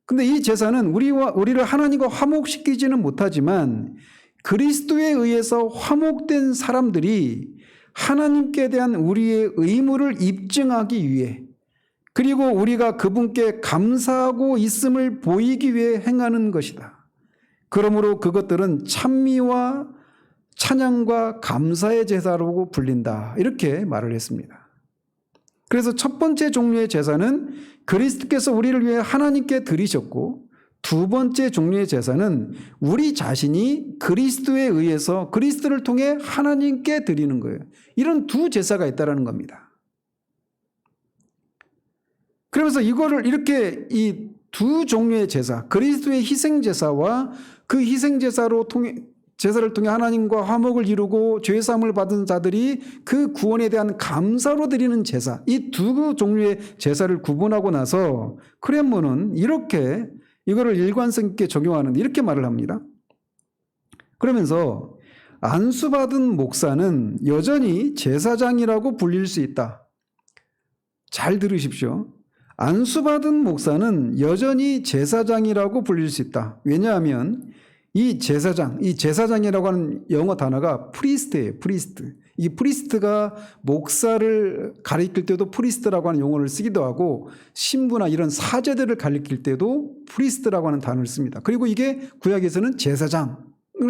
근데 이 제사는 우리를 하나님과 화목시키지는 못하지만 그리스도에 의해서 화목된 사람들이 하나님께 대한 우리의 의무를 입증하기 위해 그리고 우리가 그분께 감사하고 있음을 보이기 위해 행하는 것이다. 그러므로 그것들은 찬미와 찬양과 감사의 제사라고 불린다. 이렇게 말을 했습니다. 그래서 첫 번째 종류의 제사는 그리스도께서 우리를 위해 하나님께 드리셨고 두 번째 종류의 제사는 우리 자신이 그리스도에 의해서 그리스도를 통해 하나님께 드리는 거예요. 이런 두 제사가 있다는 겁니다. 그러면서 이거를 이렇게 이 두 종류의 제사, 그리스도의 희생제사와 그 희생제사를 통해 하나님과 화목을 이루고 죄사함을 받은 자들이 그 구원에 대한 감사로 드리는 제사, 이 두 종류의 제사를 구분하고 나서 크랜머는 이렇게 이거를 일관성 있게 적용하는데 이렇게 말을 합니다. 그러면서 안수받은 목사는 여전히 제사장이라고 불릴 수 있다. 잘 들으십시오. 안수받은 목사는 여전히 제사장이라고 불릴 수 있다. 왜냐하면 이 제사장이라고 하는 영어 단어가 프리스트예요. 프리스트. 이 프리스트가 목사를 가리킬 때도 프리스트라고 하는 용어를 쓰기도 하고 신부나 이런 사제들을 가리킬 때도 프리스트라고 하는 단어를 씁니다. 그리고 이게 구약에서는 제사장을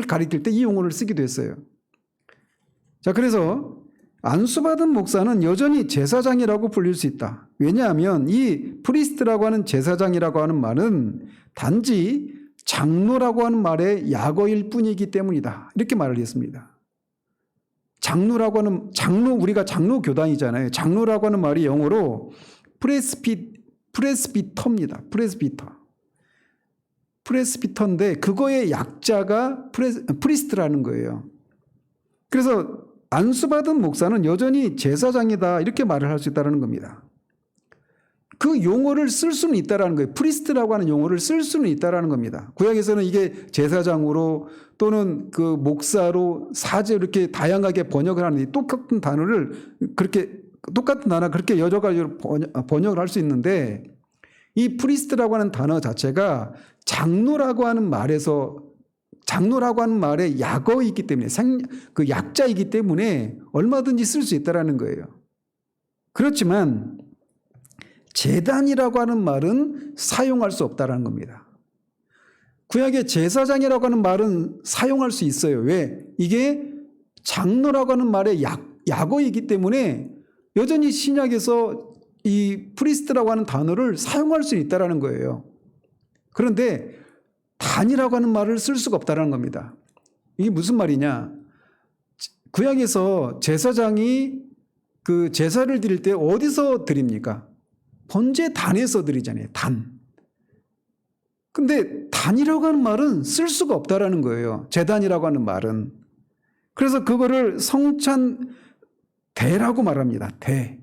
가리킬 때 이 용어를 쓰기도 했어요. 자, 그래서 안수받은 목사는 여전히 제사장이라고 불릴 수 있다. 왜냐하면 이 프리스트라고 하는 제사장이라고 하는 말은 단지 장로라고 하는 말의 약어일 뿐이기 때문이다. 이렇게 말을 했습니다. 장로라고 하는, 우리가 장로 교단이잖아요. 장로라고 하는 말이 영어로 프레스비터입니다. 프레스비터인데 그거의 약자가 프리스트라는 거예요. 그래서 안수받은 목사는 여전히 제사장이다 이렇게 말을 할 수 있다는 겁니다. 그 용어를 쓸 수는 있다라는 거예요. 프리스트라고 하는 용어를 쓸 수는 있다라는 겁니다. 구약에서는 이게 제사장으로 또는 그 목사로 사제 이렇게 다양하게 번역을 하는데 똑같은 단어를 그렇게 여러 가지로 번역을 할 수 있는데 이 프리스트라고 하는 단어 자체가 장로라고 하는 말의 약어이기 때문에 그 약자이기 때문에 얼마든지 쓸 수 있다라는 거예요. 그렇지만 제단이라고 하는 말은 사용할 수 없다라는 겁니다. 구약의 제사장이라고 하는 말은 사용할 수 있어요. 왜? 이게 장로라고 하는 말의 약어이기 때문에 여전히 신약에서 이 프리스트라고 하는 단어를 사용할 수 있다라는 거예요. 그런데 단이라고 하는 말을 쓸 수가 없다라는 겁니다. 이게 무슨 말이냐? 구약에서 제사장이 그 제사를 드릴 때 어디서 드립니까? 번제단에서 드리잖아요. 단. 근데 단이라고 하는 말은 쓸 수가 없다라는 거예요. 제단이라고 하는 말은. 그래서 그거를 성찬대라고 말합니다. 대.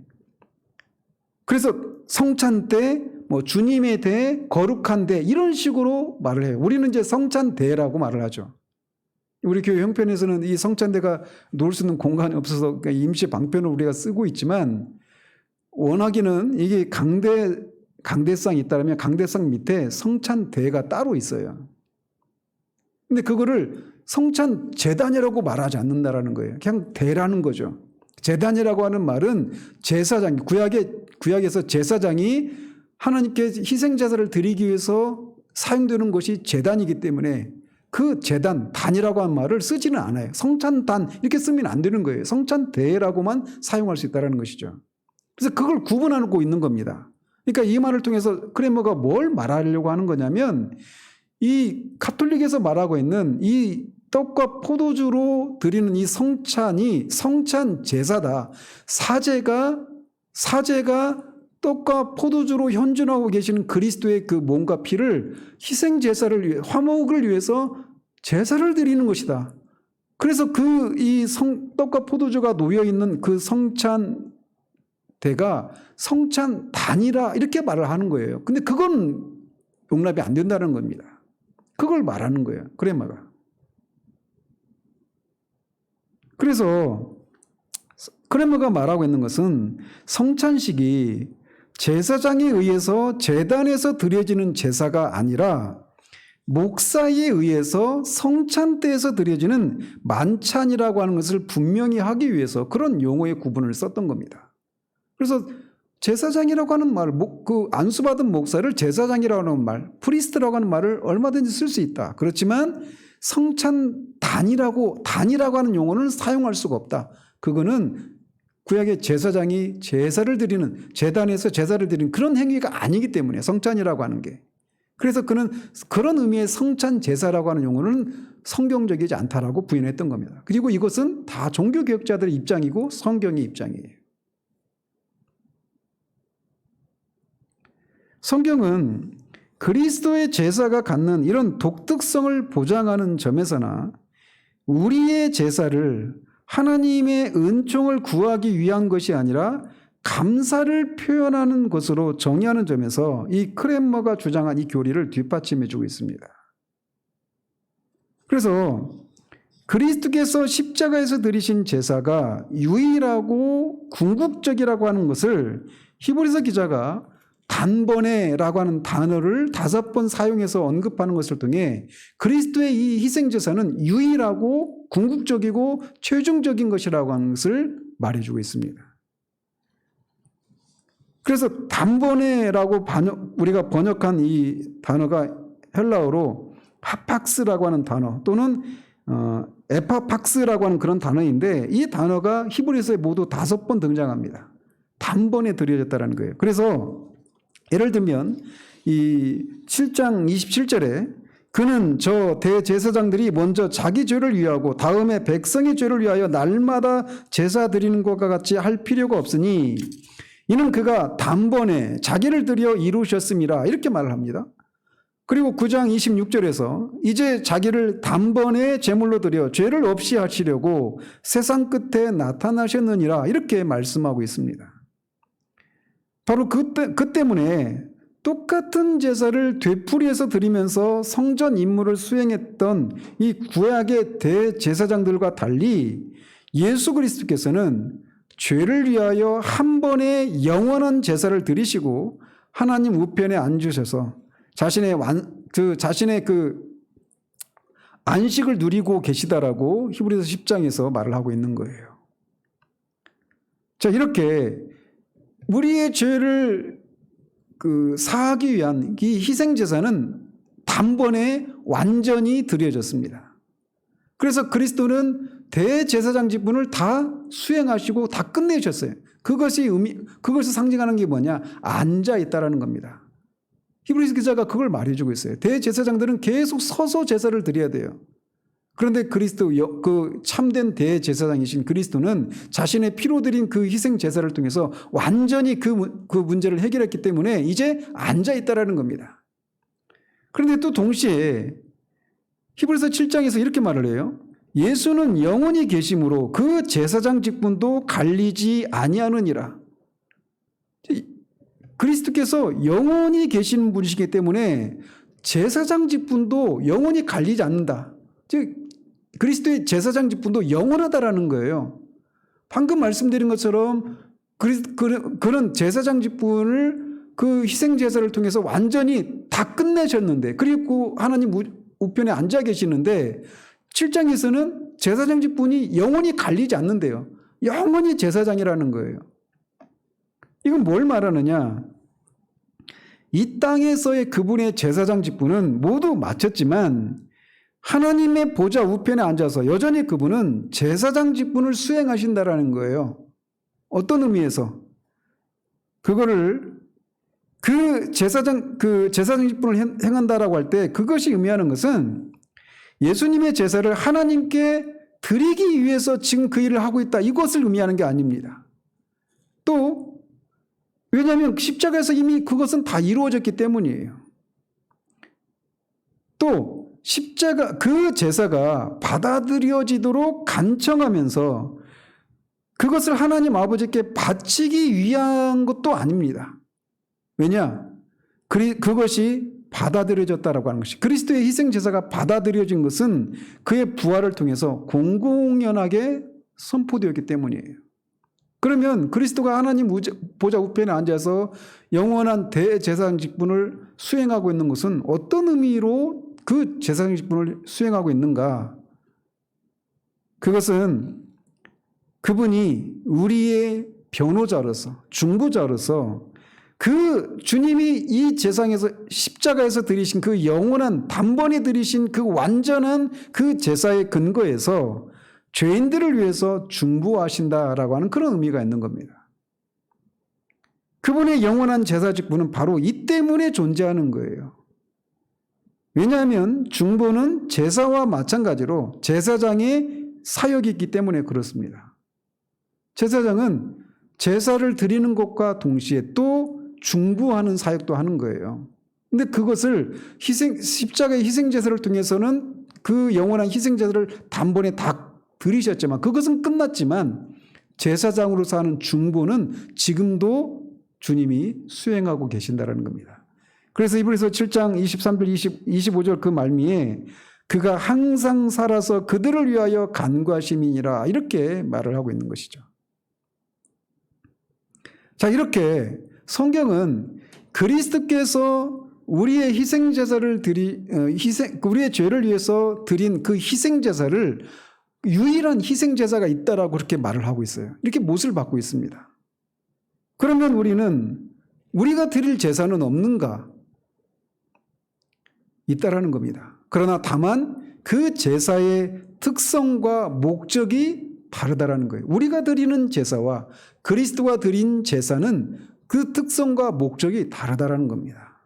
그래서 성찬대, 주님의 대, 거룩한 대 이런 식으로 말을 해요. 우리는 이제 성찬대라고 말을 하죠. 우리 교회 형편에서는 이 성찬대가 놓을 수 있는 공간이 없어서 임시 방편을 우리가 쓰고 있지만 원하기는 이게 강대상이 있다면 강대상 밑에 성찬대가 따로 있어요. 근데 그거를 성찬제단이라고 말하지 않는다라는 거예요. 그냥 대라는 거죠. 제단이라고 하는 말은 제사장, 구약에서 제사장이 하나님께 희생제사를 드리기 위해서 사용되는 것이 제단이기 때문에 그 제단, 단이라고 하는 말을 쓰지는 않아요. 성찬단 이렇게 쓰면 안 되는 거예요. 성찬대라고만 사용할 수 있다는 것이죠. 그래서 그걸 구분하고 있는 겁니다. 그러니까 이 말을 통해서 크레머가 뭘 말하려고 하는 거냐면 이 가톨릭에서 말하고 있는 이 떡과 포도주로 드리는 이 성찬이 성찬 제사다. 사제가 떡과 포도주로 현존하고 계시는 그리스도의 그 몸과 피를 희생 제사를 위해 화목을 위해서 제사를 드리는 것이다. 그래서 떡과 포도주가 놓여 있는 그 성찬 대가 성찬단이라 이렇게 말을 하는 거예요. 근데 그건 용납이 안 된다는 겁니다. 그걸 말하는 거예요. 크레마가. 그래서 크레마가 말하고 있는 것은 성찬식이 제사장에 의해서 제단에서 드려지는 제사가 아니라 목사에 의해서 성찬대에서 드려지는 만찬이라고 하는 것을 분명히 하기 위해서 그런 용어의 구분을 썼던 겁니다. 그래서 제사장이라고 하는 말, 그 안수받은 목사를 제사장이라고 하는 말, 프리스트라고 하는 말을 얼마든지 쓸 수 있다. 그렇지만 성찬단이라고 하는 용어는 사용할 수가 없다. 그거는 구약의 제사장이 제사를 드리는, 제단에서 제사를 드리는 그런 행위가 아니기 때문에 성찬이라고 하는 게. 그래서 그는 그런 의미의 성찬 제사라고 하는 용어는 성경적이지 않다라고 부인했던 겁니다. 그리고 이것은 다 종교개혁자들의 입장이고 성경의 입장이에요. 성경은 그리스도의 제사가 갖는 이런 독특성을 보장하는 점에서나 우리의 제사를 하나님의 은총을 구하기 위한 것이 아니라 감사를 표현하는 것으로 정의하는 점에서 이 크레머가 주장한 이 교리를 뒷받침해주고 있습니다. 그래서 그리스도께서 십자가에서 드리신 제사가 유일하고 궁극적이라고 하는 것을 히브리서 기자가 단번에라고 하는 단어를 5번 사용해서 언급하는 것을 통해 그리스도의 이 희생제사는 유일하고 궁극적이고 최종적인 것이라고 하는 것을 말해주고 있습니다. 그래서 단번에라고 우리가 번역한 이 단어가 헬라어로 하팍스라고 하는 단어 또는 에파팍스라고 하는 그런 단어인데 이 단어가 히브리서에 모두 5번 등장합니다. 단번에 드려졌다는 거예요. 그래서 예를 들면 이 7장 27절에 그는 저 대제사장들이 먼저 자기 죄를 위하고 다음에 백성의 죄를 위하여 날마다 제사 드리는 것과 같이 할 필요가 없으니 이는 그가 단번에 자기를 드려 이루셨음이라 이렇게 말을 합니다. 그리고 9장 26절에서 이제 자기를 단번에 제물로 드려 죄를 없이 하시려고 세상 끝에 나타나셨느니라 이렇게 말씀하고 있습니다. 바로 그 때문에 똑같은 제사를 되풀이해서 드리면서 성전 임무를 수행했던 이 구약의 대제사장들과 달리 예수 그리스도께서는 죄를 위하여 한 번에 영원한 제사를 드리시고 하나님 우편에 앉으셔서 자신의 안식을 누리고 계시다라고 히브리서 10장에서 말을 하고 있는 거예요. 자, 이렇게 우리의 죄를 사하기 위한 이 희생제사는 단번에 완전히 드려졌습니다. 그래서 그리스도는 대제사장 직분을 다 수행하시고 다 끝내셨어요. 그것을 상징하는 게 뭐냐? 앉아 있다라는 겁니다. 히브리서 기자가 그걸 말해주고 있어요. 대제사장들은 계속 서서 제사를 드려야 돼요. 그런데 그리스도, 그 참된 대제사장이신 그리스도는 자신의 피로 드린 그 희생 제사를 통해서 완전히 그 문제를 해결했기 때문에 이제 앉아 있다라는 겁니다. 그런데 또 동시에 히브리서 7장에서 이렇게 말을 해요. 예수는 영원히 계심으로 그 제사장 직분도 갈리지 아니하느니라. 그리스도께서 영원히 계시는 분이시기 때문에 제사장 직분도 영원히 갈리지 않는다. 즉 그리스도의 제사장 직분도 영원하다라는 거예요. 방금 말씀드린 것처럼 그는 제사장 직분을 그 희생 제사를 통해서 완전히 다 끝내셨는데 그리고 하나님 우편에 앉아 계시는데 7장에서는 제사장 직분이 영원히 갈리지 않는데요. 영원히 제사장이라는 거예요. 이건 뭘 말하느냐? 이 땅에서의 그분의 제사장 직분은 모두 마쳤지만 하나님의 보좌 우편에 앉아서 여전히 그분은 제사장 직분을 수행하신다라는 거예요. 어떤 의미에서? 그거를 그 제사장 직분을 행한다라고 할 때 그것이 의미하는 것은 예수님의 제사를 하나님께 드리기 위해서 지금 그 일을 하고 있다. 이것을 의미하는 게 아닙니다. 또 왜냐하면 십자가에서 이미 그것은 다 이루어졌기 때문이에요. 또 그 제사가 받아들여지도록 간청하면서 그것을 하나님 아버지께 바치기 위한 것도 아닙니다. 왜냐? 그것이 받아들여졌다라고 하는 것이 그리스도의 희생 제사가 받아들여진 것은 그의 부활을 통해서 공공연하게 선포되었기 때문이에요. 그러면 그리스도가 하나님 보좌 우편에 앉아서 영원한 대제사장 직분을 수행하고 있는 것은 어떤 의미로 그 제사장 직분을 수행하고 있는가? 그것은 그분이 우리의 변호자로서 중보자로서 그 주님이 이 세상에서 십자가에서 드리신 그 영원한 단번에 드리신 그 완전한 그 제사의 근거에서 죄인들을 위해서 중보하신다라고 하는 그런 의미가 있는 겁니다. 그분의 영원한 제사 직분은 바로 이 때문에 존재하는 거예요. 왜냐하면 중보는 제사와 마찬가지로 제사장의 사역이 있기 때문에 그렇습니다. 제사장은 제사를 드리는 것과 동시에 또 중보하는 사역도 하는 거예요. 근데 그것을 십자가의 희생제사를 통해서는 그 영원한 희생제사를 단번에 다 드리셨지만 그것은 끝났지만 제사장으로서 하는 중보는 지금도 주님이 수행하고 계신다는 겁니다. 그래서 히브리서 7장 23절 25절 그 말미에 그가 항상 살아서 그들을 위하여 간구하심이니라 이렇게 말을 하고 있는 것이죠. 자, 이렇게 성경은 그리스도께서 우리의 희생제사를 우리의 죄를 위해서 드린 그 희생제사를 유일한 희생제사가 있다라고 그렇게 말을 하고 있어요. 이렇게 못을 받고 있습니다. 그러면 우리가 드릴 제사는 없는가? 있다라는 겁니다. 그러나 다만 그 제사의 특성과 목적이 다르다라는 거예요. 우리가 드리는 제사와 그리스도가 드린 제사는 그 특성과 목적이 다르다라는 겁니다.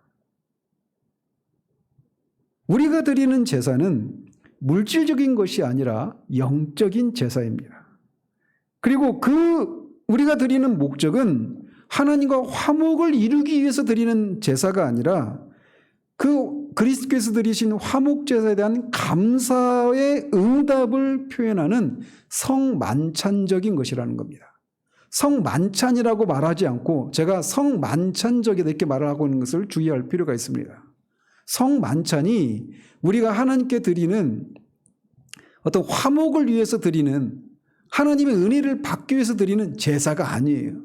우리가 드리는 제사는 물질적인 것이 아니라 영적인 제사입니다. 그리고 우리가 드리는 목적은 하나님과 화목을 이루기 위해서 드리는 제사가 아니라 그리스도께서 드리신 화목 제사에 대한 감사의 응답을 표현하는 성만찬적인 것이라는 겁니다. 성만찬이라고 말하지 않고 제가 성만찬적이다 이렇게 말을 하고 있는 것을 주의할 필요가 있습니다. 성만찬이 우리가 하나님께 드리는 어떤 화목을 위해서 드리는 하나님의 은혜를 받기 위해서 드리는 제사가 아니에요.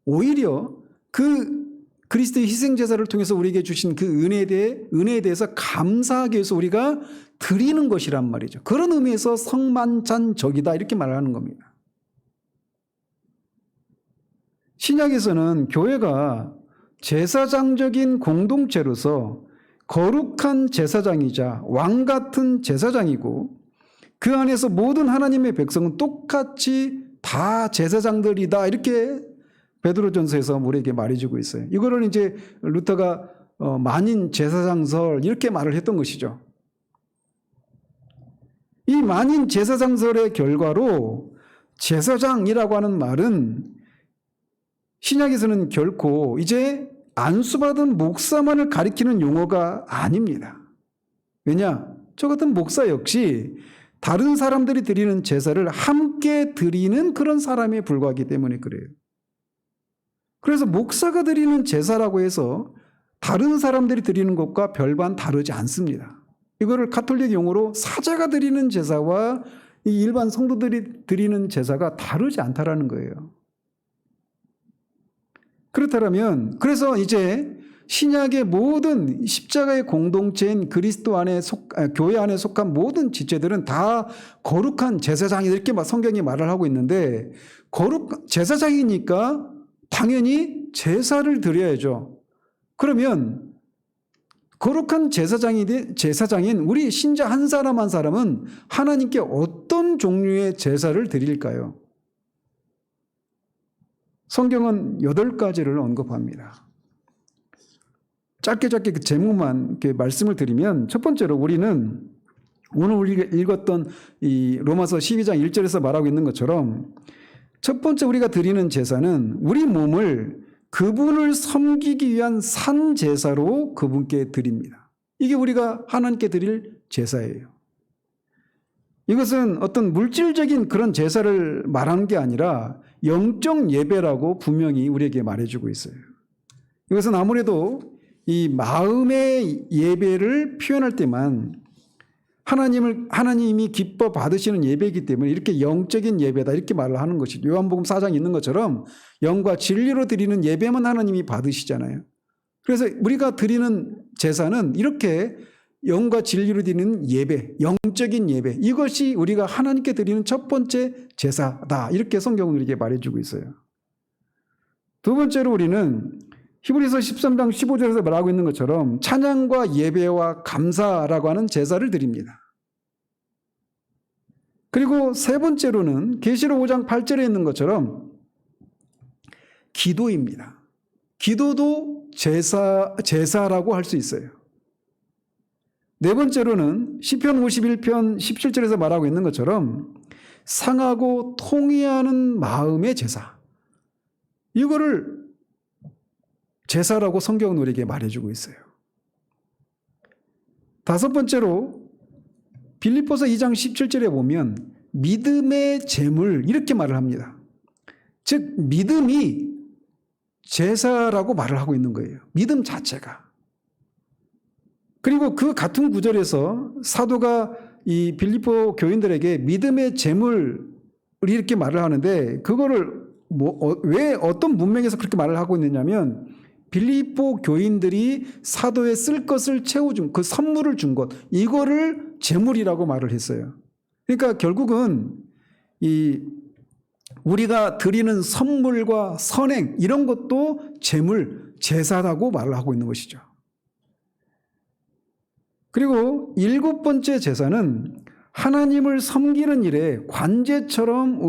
오히려 그리스도의 희생제사를 통해서 우리에게 주신 그 은혜에 대해서 감사하기 위해서 우리가 드리는 것이란 말이죠. 그런 의미에서 성만찬적이다 이렇게 말하는 겁니다. 신약에서는 교회가 제사장적인 공동체로서 거룩한 제사장이자 왕같은 제사장이고 그 안에서 모든 하나님의 백성은 똑같이 다 제사장들이다 이렇게 베드로전서에서 우리에게 말해주고 있어요. 이거를 이제 루터가 만인 제사장설 이렇게 말을 했던 것이죠. 이 만인 제사장설의 결과로 제사장이라고 하는 말은 신약에서는 결코 이제 안수받은 목사만을 가리키는 용어가 아닙니다. 왜냐? 저 같은 목사 역시 다른 사람들이 드리는 제사를 함께 드리는 그런 사람에 불과하기 때문에 그래요. 그래서 목사가 드리는 제사라고 해서 다른 사람들이 드리는 것과 별반 다르지 않습니다. 이거를 가톨릭 용어로 사제가 드리는 제사와 이 일반 성도들이 드리는 제사가 다르지 않다라는 거예요. 그렇다면 그래서 이제 신약의 모든 십자가의 공동체인 그리스도 안에 교회 안에 속한 모든 지체들은 다 거룩한 제사장이 이렇게 성경이 말을 하고 있는데 제사장이니까 당연히 제사를 드려야죠. 그러면 거룩한 제사장인 우리 신자 한 사람 한 사람은 하나님께 어떤 종류의 제사를 드릴까요? 성경은 8가지를 언급합니다. 짧게 그 제목만 이렇게 말씀을 드리면 첫 번째로 우리는 오늘 우리가 읽었던 이 로마서 12장 1절에서 말하고 있는 것처럼 첫 번째 우리가 드리는 제사는 우리 몸을 그분을 섬기기 위한 산 제사로 그분께 드립니다. 이게 우리가 하나님께 드릴 제사예요. 이것은 어떤 물질적인 그런 제사를 말하는 게 아니라 영적 예배라고 분명히 우리에게 말해주고 있어요. 이것은 아무래도 이 마음의 예배를 표현할 때만 하나님이 기뻐 받으시는 예배이기 때문에 이렇게 영적인 예배다 이렇게 말을 하는 것이죠. 요한복음 4장에 있는 것처럼 영과 진리로 드리는 예배만 하나님이 받으시잖아요. 그래서 우리가 드리는 제사는 이렇게 영과 진리로 드리는 예배, 영적인 예배, 이것이 우리가 하나님께 드리는 첫 번째 제사다 이렇게 성경은 우리에게 말해주고 있어요. 두 번째로 우리는 히브리서 13장 15절에서 말하고 있는 것처럼 찬양과 예배와 감사라고 하는 제사를 드립니다. 그리고 세 번째로는 계시록 5장 8절에 있는 것처럼 기도입니다. 기도도 제사라고 할 수 있어요. 네 번째로는 시편 51편 17절에서 말하고 있는 것처럼 상하고 통회하는 마음의 제사. 이거를 제사라고 성경은 우리에게 말해주고 있어요. 다섯 번째로 빌립보서 2장 17절에 보면 믿음의 제물 이렇게 말을 합니다. 즉 믿음이 제사라고 말을 하고 있는 거예요. 믿음 자체가. 그리고 그 같은 구절에서 사도가 이 빌립보 교인들에게 믿음의 제물을 이렇게 말을 하는데 그거를 왜 어떤 문맥에서 그렇게 말을 하고 있느냐면 빌립보 교인들이 사도에 쓸 것을 채워준 그 선물을 준 것 이거를 제물이라고 말을 했어요. 그러니까 결국은 우리가 드리는 선물과 선행 이런 것도 제물, 제사라고 말을 하고 있는 것이죠. 그리고 7번째 제사는 하나님을 섬기는 일에 관제처럼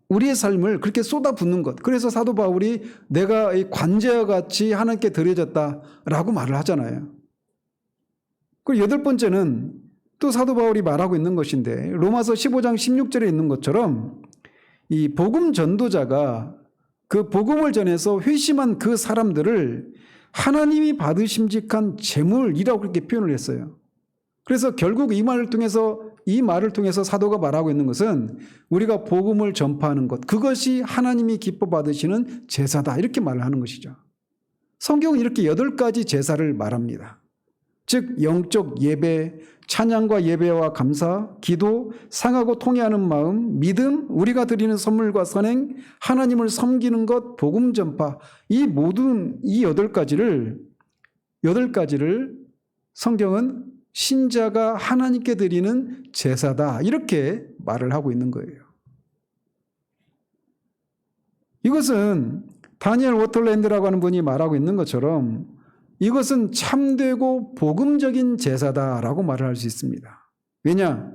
우리의 삶을 그렇게 쏟아붓는 것. 그래서 사도 바울이 내가 이 관제와 같이 하나님께 드려졌다라고 말을 하잖아요. 그리고 8번째는 또 사도 바울이 말하고 있는 것인데 로마서 15장 16절에 있는 것처럼 이 복음 전도자가 그 복음을 전해서 회심한 그 사람들을 하나님이 받으심직한 재물이라고 그렇게 표현을 했어요. 그래서 결국 이 말을 통해서 사도가 말하고 있는 것은 우리가 복음을 전파하는 것, 그것이 하나님이 기뻐 받으시는 제사다, 이렇게 말을 하는 것이죠. 성경은 이렇게 8가지 제사를 말합니다. 즉 영적 예배, 찬양과 예배와 감사, 기도, 상하고 통회하는 마음, 믿음, 우리가 드리는 선물과 선행, 하나님을 섬기는 것, 복음 전파, 이 모든 이 8가지를 성경은 신자가 하나님께 드리는 제사다, 이렇게 말을 하고 있는 거예요. 이것은 다니엘 워털랜드라고 하는 분이 말하고 있는 것처럼 이것은 참되고 복음적인 제사다라고 말을 할 수 있습니다. 왜냐?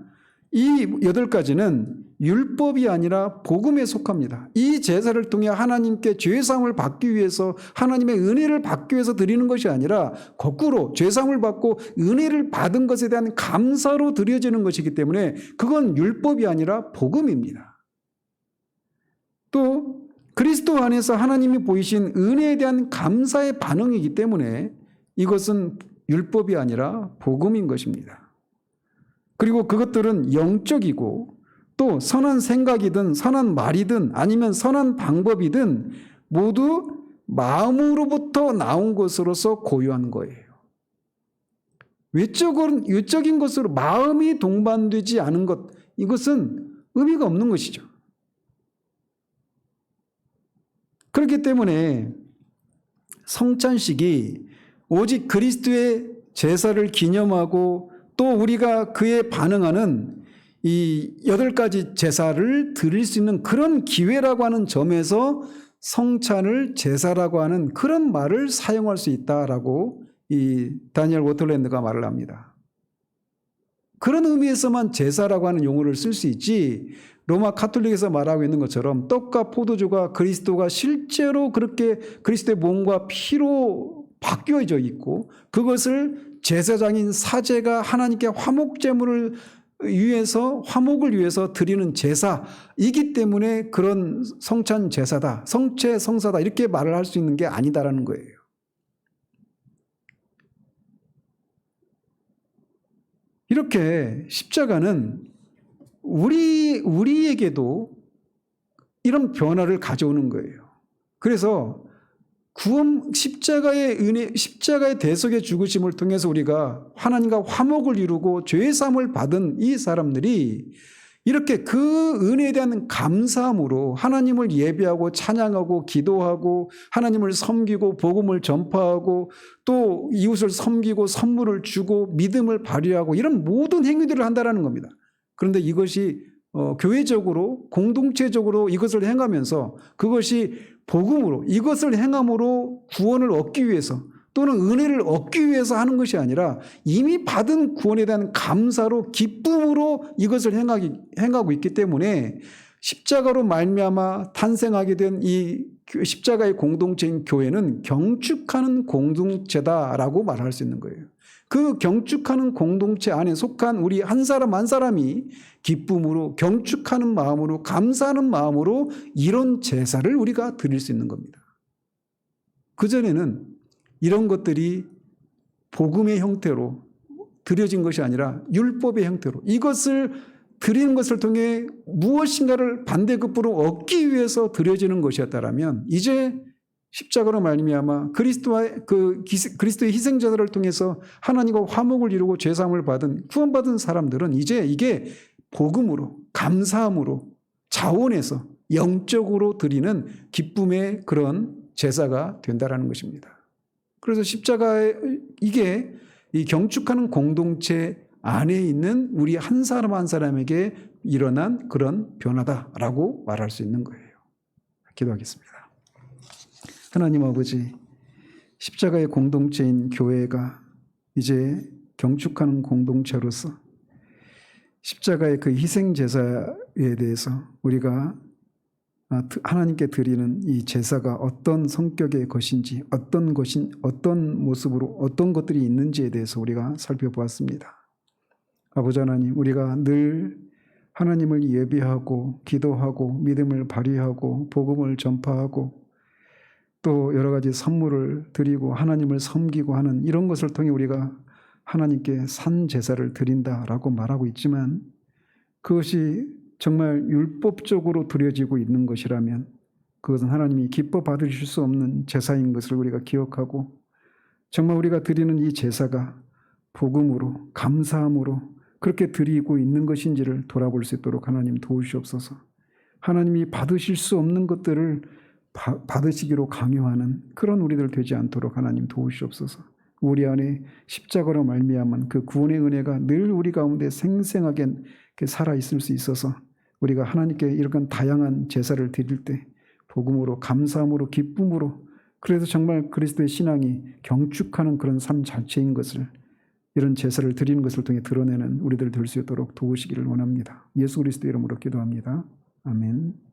이 8가지는 율법이 아니라 복음에 속합니다. 이 제사를 통해 하나님께 죄사함을 받기 위해서, 하나님의 은혜를 받기 위해서 드리는 것이 아니라 거꾸로 죄사함을 받고 은혜를 받은 것에 대한 감사로 드려지는 것이기 때문에 그건 율법이 아니라 복음입니다. 또 그리스도 안에서 하나님이 보이신 은혜에 대한 감사의 반응이기 때문에 이것은 율법이 아니라 복음인 것입니다. 그리고 그것들은 영적이고 또 선한 생각이든 선한 말이든 아니면 선한 방법이든 모두 마음으로부터 나온 것으로서 고유한 거예요. 외적인 것으로 마음이 동반되지 않은 것, 이것은 의미가 없는 것이죠. 그렇기 때문에 성찬식이 오직 그리스도의 제사를 기념하고 또 우리가 그에 반응하는 이 8가지 제사를 드릴 수 있는 그런 기회라고 하는 점에서 성찬을 제사라고 하는 그런 말을 사용할 수 있다라고 이 다니엘 워털랜드가 말을 합니다. 그런 의미에서만 제사라고 하는 용어를 쓸 수 있지, 로마 카톨릭에서 말하고 있는 것처럼 떡과 포도주가 그리스도가 실제로 그렇게 그리스도의 몸과 피로 바뀌어져 있고 그것을 제사장인 사제가 하나님께 화목을 위해서 드리는 제사이기 때문에 그런 성찬 제사다, 성체 성사다, 이렇게 말을 할 수 있는 게 아니다라는 거예요. 이렇게 십자가는 우리에게도 이런 변화를 가져오는 거예요. 그래서 십자가의 은혜, 십자가의 대속의 죽으심을 통해서 우리가 하나님과 화목을 이루고 죄 사함을 받은 이 사람들이 이렇게 그 은혜에 대한 감사함으로 하나님을 예배하고 찬양하고 기도하고 하나님을 섬기고 복음을 전파하고 또 이웃을 섬기고 선물을 주고 믿음을 발휘하고 이런 모든 행위들을 한다는 겁니다. 그런데 이것이 교회적으로 공동체적으로 이것을 행하면서 그것이 복음으로, 이것을 행함으로 구원을 얻기 위해서 또는 은혜를 얻기 위해서 하는 것이 아니라 이미 받은 구원에 대한 감사로 기쁨으로 이것을 행하고 있기 때문에 십자가로 말미암아 탄생하게 된 이 십자가의 공동체인 교회는 경축하는 공동체다라고 말할 수 있는 거예요. 그 경축하는 공동체 안에 속한 우리 한 사람 한 사람이 기쁨으로, 경축하는 마음으로, 감사하는 마음으로 이런 제사를 우리가 드릴 수 있는 겁니다. 그전에는 이런 것들이 복음의 형태로 드려진 것이 아니라 율법의 형태로, 이것을 드리는 것을 통해 무엇인가를 반대급부로 얻기 위해서 드려지는 것이었다면 이제 십자가로 말미암아 그리스도의 희생자들을 통해서 하나님과 화목을 이루고 죄사함을 받은 구원받은 사람들은 이제 이게 복음으로, 감사함으로, 자원해서 영적으로 드리는 기쁨의 그런 제사가 된다라는 것입니다. 그래서 십자가에 이게 이 경축하는 공동체 안에 있는 우리 한 사람 한 사람에게 일어난 그런 변화다라고 말할 수 있는 거예요. 기도하겠습니다. 하나님 아버지, 십자가의 공동체인 교회가 이제 경축하는 공동체로서 십자가의 그 희생 제사에 대해서 우리가 하나님께 드리는 이 제사가 어떤 성격의 것인지, 어떤 모습으로 어떤 것들이 있는지에 대해서 우리가 살펴보았습니다. 아버지 하나님, 우리가 늘 하나님을 예배하고 기도하고 믿음을 발휘하고 복음을 전파하고 또 여러 가지 선물을 드리고 하나님을 섬기고 하는 이런 것을 통해 우리가 하나님께 산 제사를 드린다라고 말하고 있지만, 그것이 정말 율법적으로 드려지고 있는 것이라면 그것은 하나님이 기뻐 받으실 수 없는 제사인 것을 우리가 기억하고, 정말 우리가 드리는 이 제사가 복음으로 감사함으로 그렇게 드리고 있는 것인지를 돌아볼 수 있도록 하나님 도우시옵소서. 하나님이 받으실 수 없는 것들을 받으시기로 강요하는 그런 우리들 되지 않도록 하나님 도우시옵소서. 우리 안에 십자가로 말미암은 그 구원의 은혜가 늘 우리 가운데 생생하게 살아있을 수 있어서 우리가 하나님께 이런 다양한 제사를 드릴 때 복음으로 감사함으로 기쁨으로, 그래서 정말 그리스도의 신앙이 경축하는 그런 삶 자체인 것을, 이런 제사를 드리는 것을 통해 드러내는 우리들 될 수 있도록 도우시기를 원합니다. 예수 그리스도 이름으로 기도합니다. 아멘.